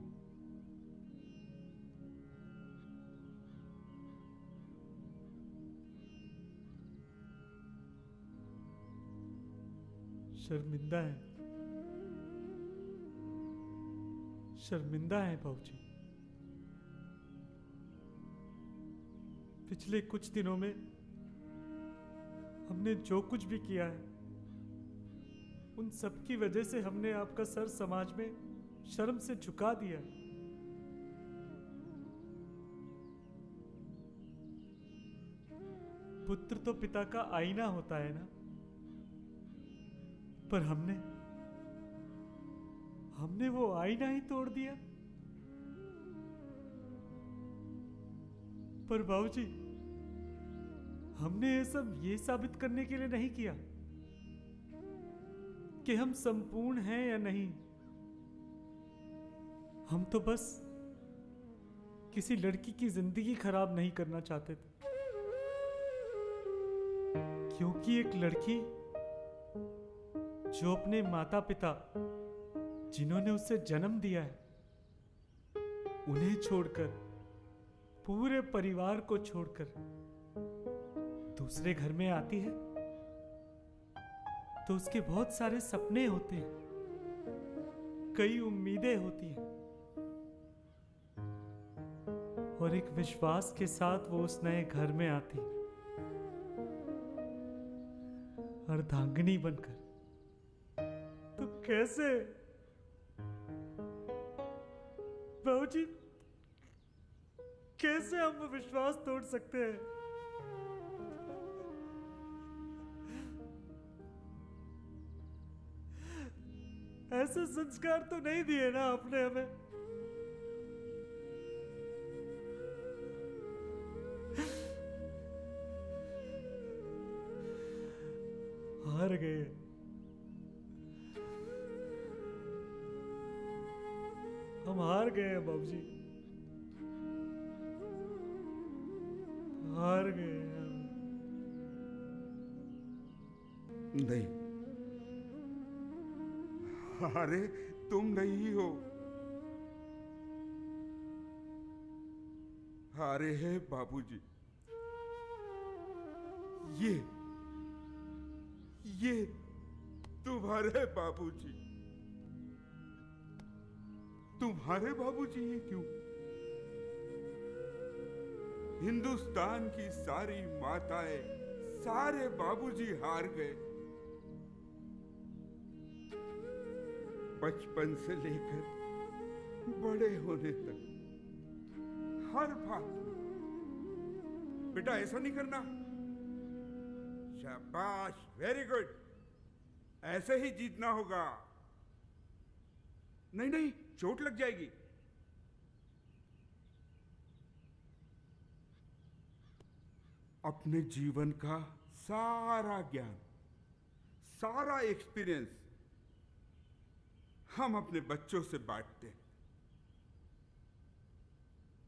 शर्मिंदा है, शर्मिंदा है बाबूजी। पिछले कुछ दिनों में हमने जो कुछ भी किया है, उन सब की वजह से हमने आपका सर समाज में शर्म से झुका दिया। पुत्र तो पिता का आईना होता है ना, पर हमने वो आईना ही तोड़ दिया। पर बाबूजी हमने ये सब ये साबित करने के लिए नहीं किया कि हम संपूर्ण हैं या नहीं। हम तो बस किसी लड़की की जिंदगी खराब नहीं करना चाहते थे, क्योंकि एक लड़की जो अपने माता पिता जिन्होंने उसे जन्म दिया है, उन्हें छोड़कर, पूरे परिवार को छोड़कर दूसरे घर में आती है, तो उसके बहुत सारे सपने होते हैं, कई उम्मीदें होती हैं, और एक विश्वास के साथ वो उस नए घर में आती, अर्धांगिनी बनकर। तो कैसे बाबूजी, कैसे हम वो विश्वास तोड़ सकते हैं? ऐसे संस्कार तो नहीं दिए ना आपने हमें। हार गए। हम हार गए हैं बाबूजी, हार गए हैं। नहीं, अरे तुम नहीं हो, हारे हैं बाबूजी। ये तुम्हारे बाबूजी, तुम्हारे बाबूजी ये क्यों? हिंदुस्तान की सारी माताएं, सारे बाबूजी हार गए। बचपन से लेकर बड़े होने तक हर बात में। बेटा ऐसा नहीं करना। शाबाश, वेरी गुड, ऐसे ही जीतना होगा। नहीं नहीं, चोट लग जाएगी। अपने जीवन का सारा ज्ञान, सारा एक्सपीरियंस हम अपने बच्चों से बांटते हैं,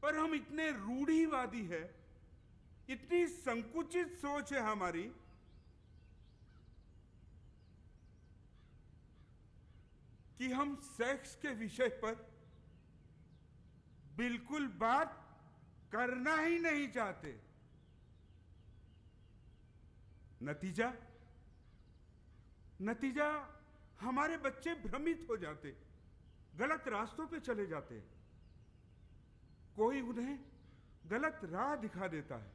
पर हम इतने रूढ़िवादी हैं, इतनी संकुचित सोच है हमारी कि हम सेक्स के विषय पर बिल्कुल बात करना ही नहीं चाहते। नतीजा हमारे बच्चे भ्रमित हो जाते, गलत रास्तों पे चले जाते। कोई उन्हें गलत राह दिखा देता है,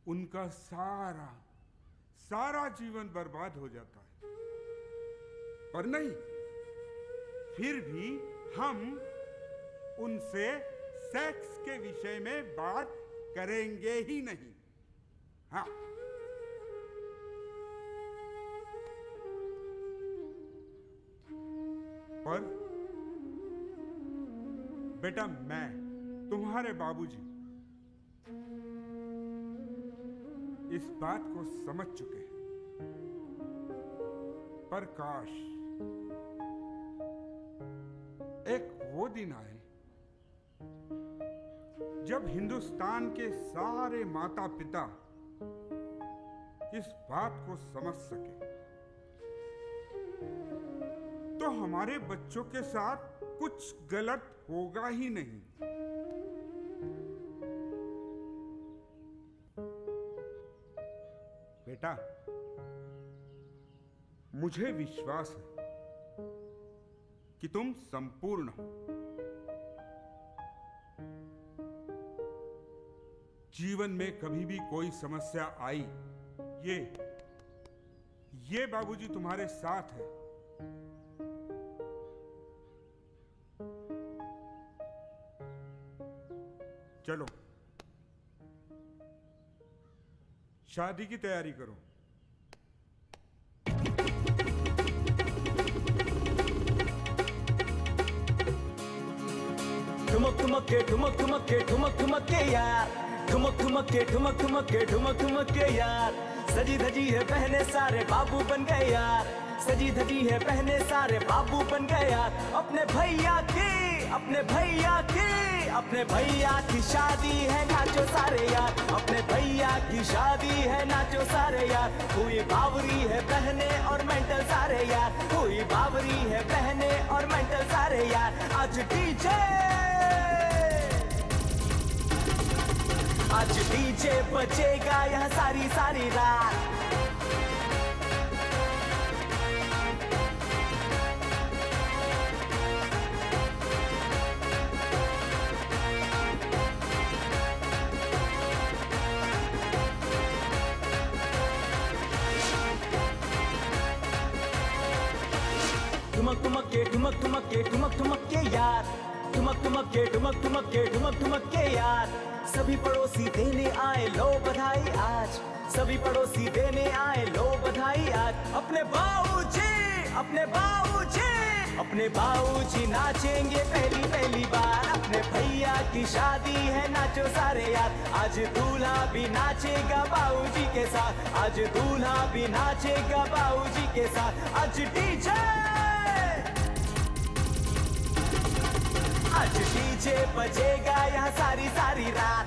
उनका सारा जीवन बर्बाद हो जाता है। पर नहीं, फिर भी हम उनसे सेक्स के विषय में बात करेंगे ही नहीं। हाँ, पर बेटा, मैं तुम्हारे बाबूजी इस बात को समझ चुके हैं, पर काश एक वो दिन आए जब हिंदुस्तान के सारे माता पिता इस बात को समझ सके, तो हमारे बच्चों के साथ कुछ गलत होगा ही नहीं। बेटा, मुझे विश्वास है कि तुम संपूर्ण हो। जीवन में कभी भी कोई समस्या आई, ये बाबूजी तुम्हारे साथ है। चलो शादी की तैयारी करो। ठुमक ठुमक के ठुमक ठुमक के ठुमक ठुमक के यार, ठुमक ठुमक के ठुमक ठुमक के ठुमक ठुमक के यार, सजी धजी है बहने सारे बाबू बन गए यार, सजी धजी है बहने सारे बाबू बन गए यार। अपने भैया की शादी है, नाचो सारे यार, अपने भैया की शादी है, नाचो सारे यार। हुई बावरी है बहने और मेंटल सारे यार, हुई बावरी है बहने और मेंटल सारे यार। आज डीजे बजेगा यहाँ सारी सारी रात। ठुमक ठुमक के ठुमक ठुमक के ठुमक ठुमक के यार, ठुमक ठुमक के ठुमक ठुमक के ठुमक ठुमक के यार। सभी पड़ोसी देने आए लो बधाई आज, सभी पड़ोसी देने आए लो बधाई आज। अपने बाबूजी अपने बाबूजी नाचेंगे पहली पहली बार। अपने भैया की शादी है, नाचो सारे यार। आज दूल्हा भी नाचेगा बाबूजी के साथ, आज दूल्हा भी नाचेगा बाबूजी के साथ। आज डीजे बजेगा यहाँ सारी सारी रात।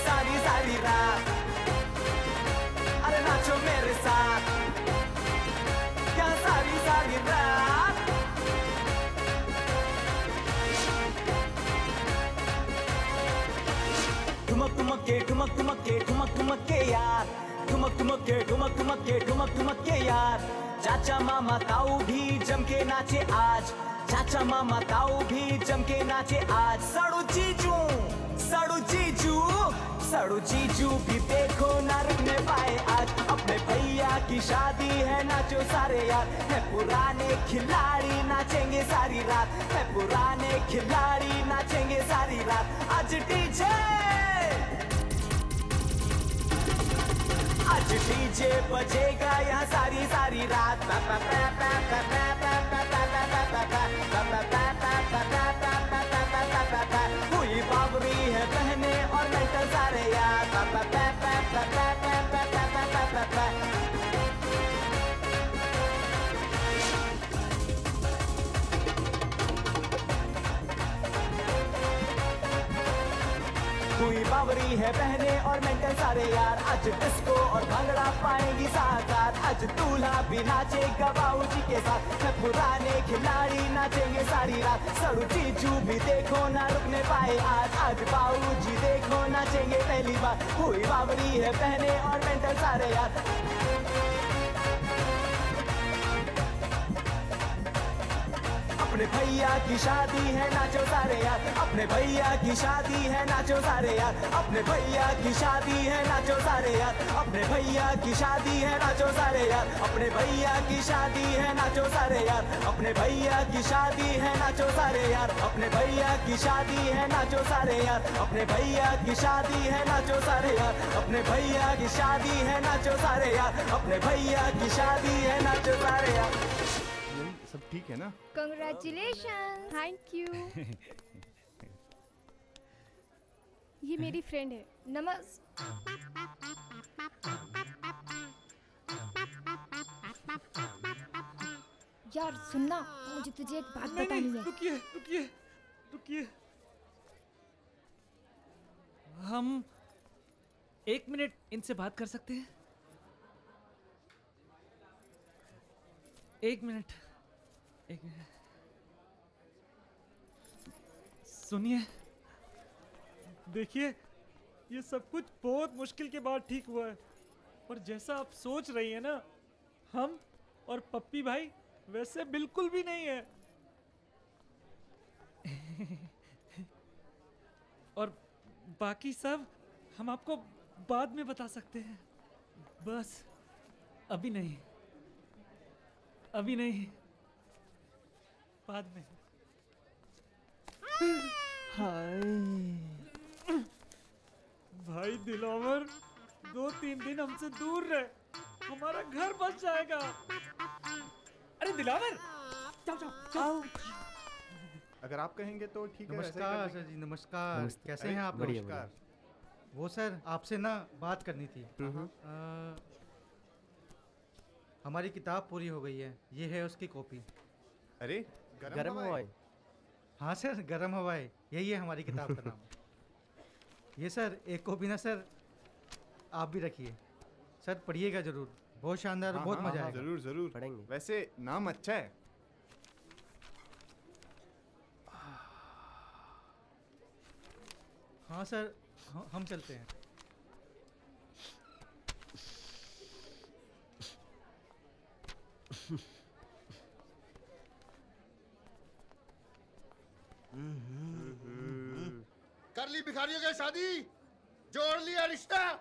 सारी सारी रात अरे नाचो मेरे साथ क्या सारी सारी रात। ठुमक ठुमक के ठुमक ठुमक के ठुमक ठुमक के यार। ठुमक ठुमक के ठुमक ठुमक के ठुमक ठुमक के यार। चाचा मामा ताऊ भी जम के नाचे आज। चाचा मामा ताऊ भी जम के नाचे आज। सड़ू जीजू सड़ू जीजू भी देखो ना रुकने पाए आज। अपने भैया की शादी है, नाचो सारे यार। है पुराने खिलाड़ी नाचेंगे सारी रात। है पुराने खिलाड़ी नाचेंगे सारी रात। आज डीजे बजेगा यहाँ सारी सारी रात। हुई बाबरी है बहने और मेंटल सारे यार। हुई बाबरी है बहने और मेंटल सारे यार। आज डिस्को और भंगड़ा पाएंगी साथ साथ। आज दूल्हा भी नाचेगा बाबूजी के साथ। है पुराने खिलाड़ी नाचेंगे सारी रात। सड़ू जीजू भी देखो ना रुकने पाए आज। आज बाबूजी देखो नाचेंगे पहली बार। हुई बाबरी है बहने और मेंटल सारे यार। अपने भैया की शादी है, नाचो सारे यार। अपने भैया की शादी है, नाचो सारे यार। अपने भैया की शादी है, नाचो सारे यार। अपने भैया की शादी है, नाचो सारे यार। अपने भैया की शादी है, नाचो सारे यार। अपने भैया की शादी है, नाचो सारे यार। अपने भैया की शादी है, नाचो सारे यार। अपने भैया की शादी है, नाचो सारे यार। अपने भैया की शादी है, नाचो सारे यार। अपने भैया की शादी है, नाचो सारे यार। सब ठीक है ना? Congratulations! Thank you. ये मेरी फ्रेंड है। यार सुनना, मुझे तुझे एक बात बतानी है। रुकिए। हम 1 मिनट इनसे बात कर सकते हैं? 1 मिनट। सुनिए, देखिए, ये सब कुछ बहुत मुश्किल के बाद ठीक हुआ है। और जैसा आप सोच रही है ना, हम और पप्पी भाई वैसे बिल्कुल भी नहीं है। और बाकी सब हम आपको बाद में बता सकते हैं। बस अभी नहीं, बाद में। हाय भाई दिलावर, 2-3 दिन हमसे दूर रहे, हमारा घर बस जाएगा। अरे दिलावर, जाओ। अगर आप कहेंगे तो ठीक है। नमस्कार सर जी, नमस्कार। कैसे हैं आप? नमस्कार। वो सर आपसे ना बात करनी थी। हमारी किताब पूरी हो गई है, ये है उसकी कॉपी। अरे गरम हवा है। हाँ सर, गरम हवा है, यही है हमारी किताब का नाम। ये सर एक कॉपी ना सर आप भी रखिए सर, पढ़िएगा जरूर, बहुत शानदार, बहुत मजा आएगा। जरूर जरूर पढ़ेंगे। वैसे नाम अच्छा है। हाँ सर, हम चलते हैं। कर ली भिखारियों की शादी, जोड़ लिया रिश्ता।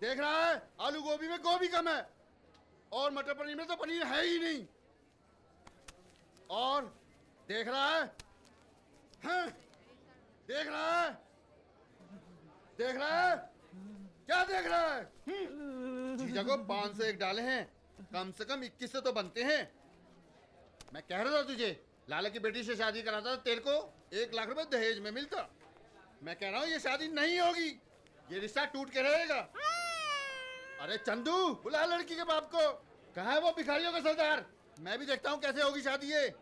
देख रहा है आलू गोभी में गोभी कम है और मटर पनीर में तो पनीर है ही नहीं। और देख रहा है, हाँ? देख रहा है, क्या देख रहा है? जीजा को 501 डाले हैं, कम से कम 21 से तो बनते हैं। मैं कह रहा था तुझे, लाला की बेटी से शादी कराता तेरे को 1 लाख रुपए दहेज में मिलता। मैं कह रहा हूँ ये शादी नहीं होगी, ये रिश्ता टूट के रहेगा। अरे चंदू, बुला लड़की के बाप को। कहाँ है वो भिखारियों का सरदार? मैं भी देखता हूँ कैसे होगी शादी ये।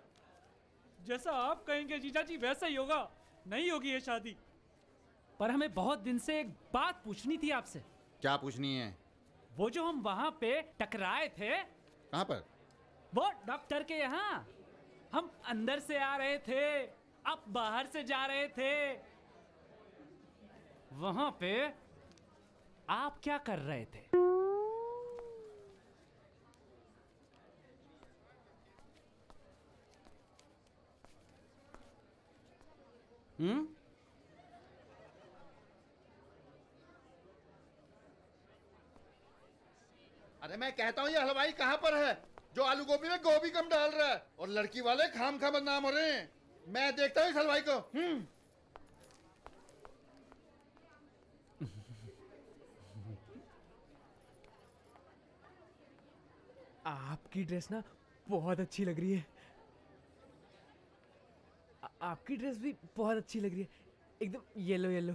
जैसा आप कहेंगे जीजा जी वैसा ही होगा। नहीं होगी ये शादी। पर हमें बहुत दिन से एक बात पूछनी थी आपसे। क्या पूछनी है? वो जो हम वहाँ पे टकराए थे। कहाँ पर? वो डॉक्टर के यहाँ। हम अंदर से आ रहे थे, आप बाहर से जा रहे थे। वहाँ पे आप क्या कर रहे थे? अरे मैं कहता हूँ ये हलवाई कहाँ पर है जो आलू गोभी में गोभी कम डाल रहा है, और लड़की वाले खाम खा बदनाम हो रहे हैं। मैं देखता हूँ इस हलवाई को। आपकी ड्रेस ना बहुत अच्छी लग रही है। आपकी ड्रेस भी बहुत अच्छी लग रही है, एकदम येलो येलो।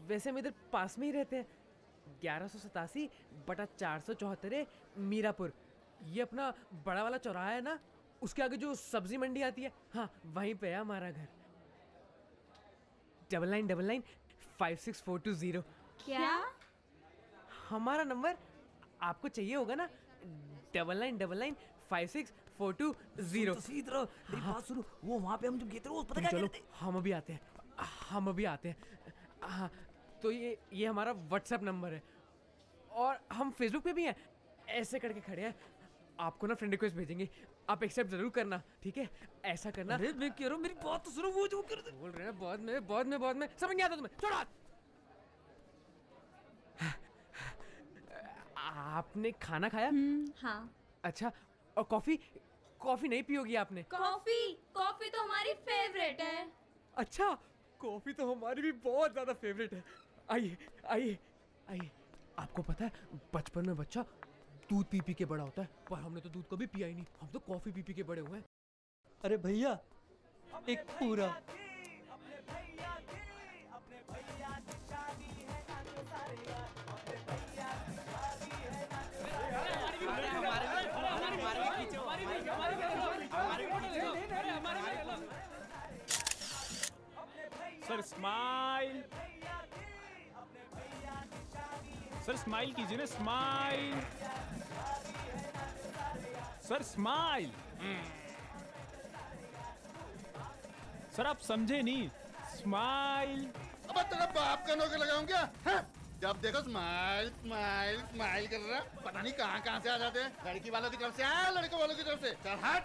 वैसे हम इधर पास में ही रहते हैं, 1187/474 मीरापुर। ये अपना बड़ा वाला चौराहा है ना, उसके आगे जो सब्जी मंडी आती है, हाँ वहीं पे है हमारा घर। 9999564220। क्या? हमारा नंबर आपको चाहिए होगा ना, 9999564220। बात सुनो, वो वहाँ पे हम जो गए थे वो पता क्या चलो कहते थे? हम अभी आते हैं। हाँ तो ये हमारा व्हाट्सएप नंबर है, और हम फेसबुक पे भी हैं। ऐसे करके खड़े हैं। आपको ना फ्रेंड रिक्वेस्ट भेजेंगे, आप एक्सेप्ट जरूर करना, ठीक है? ऐसा करना। अरे मैं कह रहा हूँ मेरी बात तो सुनो, वो जो कर बोल रहे हैं बहुत में समझ नहीं आता तुम्हें। छोड़ो हाथ। आपने खाना खाया? हाँ। अच्छा, और कॉफी नहीं पियोगी आपने? कॉफी तो हमारी फेवरेट है। अच्छा, कॉफी तो हमारी भी बहुत ज्यादा फेवरेट है। आइए। आपको पता है बचपन में बच्चा दूध पी के बड़ा होता है, पर हमने तो दूध कभी पिया ही नहीं, हम तो कॉफी पी के बड़े हुए हैं। अरे भैया, एक पूरा सर स्माइल, सर स्माइल कीजिए ना, स्माइल सर, स्माइल। सर आप समझे नहीं, स्माइल। अब तेरा बाप का नौकर लगाऊं क्या? जब देखो स्माइल स्माइल स्माइल कर रहा है, पता नहीं कहाँ से आ जाते हैं। लड़की वालों की तरफ से आया, लड़कों वालों की तरफ से। चल हट।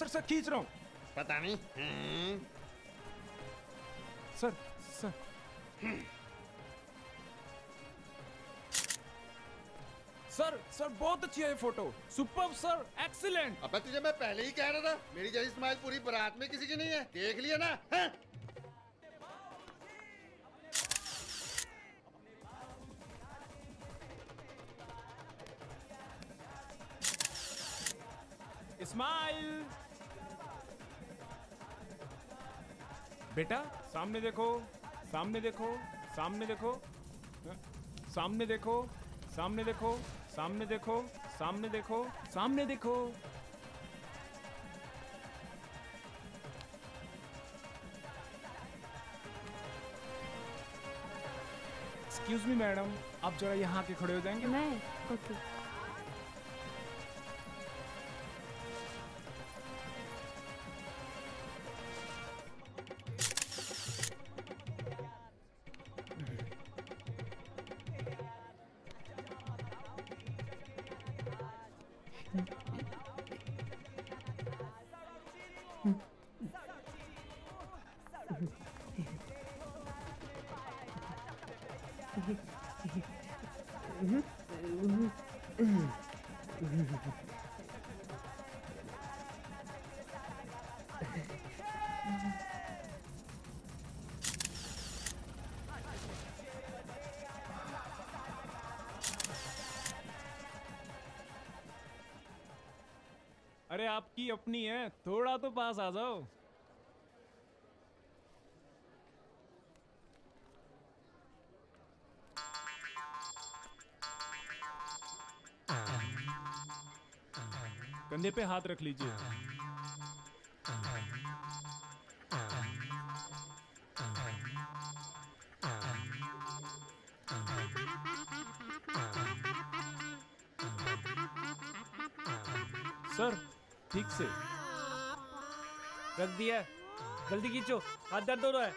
सर खींच रहा हूँ। पता नहीं। सर बहुत अच्छी है ये फोटो, सुपर्ब सर, एक्सीलेंट। अब तुझे मैं पहले ही कह रहा था, मेरी जैसी स्माइल पूरी बारात में किसी की नहीं है। देख लिया ना? स्माइल। बेटा सामने देखो, सामने देखो, सामने देखो, सामने देखो, सामने देखो, सामने देखो, सामने देखो, सामने देखो। एक्सक्यूज मी मैडम, आप जरा यहाँ के खड़े हो जाएंगे? मैं? ओके। अरे आपकी अपनी है, थोड़ा तो पास आ जाओ। कंधे पे हाथ रख लीजिए। सर ठीक से रख दिया, जल्दी खींचो, हाथ दर्द हो रहा है।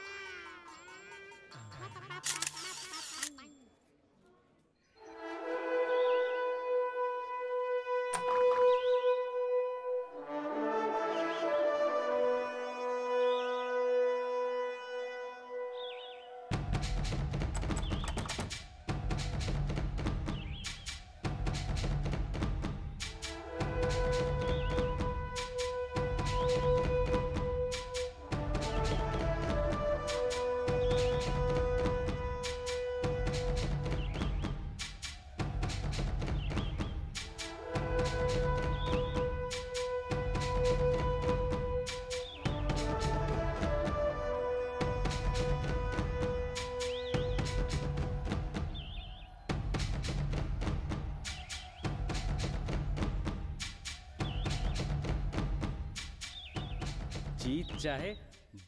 जीत चाहे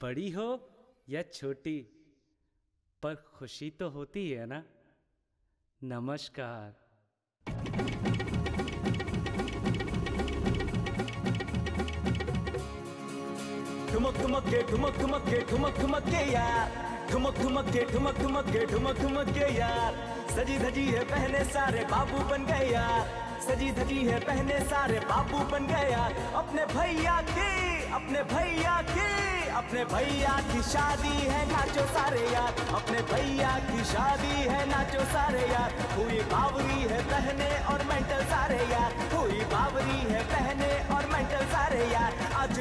बड़ी हो या छोटी, पर खुशी तो होती है ना। नमस्कार। ठुमक ठुमक के ठुमक ठुमक के ठुमक ठुमक के यार, ठुमक ठुमक के ठुमक ठुमक के ठुमक ठुमक के यार, सजी धजी है पहने सारे बाबू बन गए यार, सजी धजी है पहने सारे बाबू बन गए यार। अपने भैया की अपने भैया की अपने भैया की शादी है, नाचो सारे यार, अपने भैया की शादी है, नाचो सारे यार। हुई बावरी है बहने और मेंटल सारे यार, हुई बावरी है बहने और मेंटल सारे यार। आज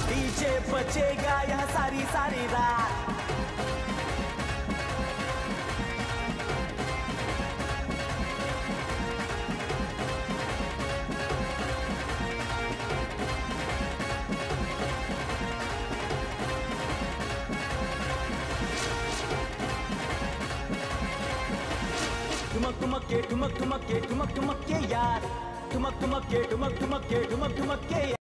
डीजे बजेगा यहाँ सारी सारी रात। ठुमक ठुमक के ठुमक ठुमक के ठुमक ठुमक के यार, ठुमक ठुमक के ठुमक ठुमक के ठुमक ठुमक के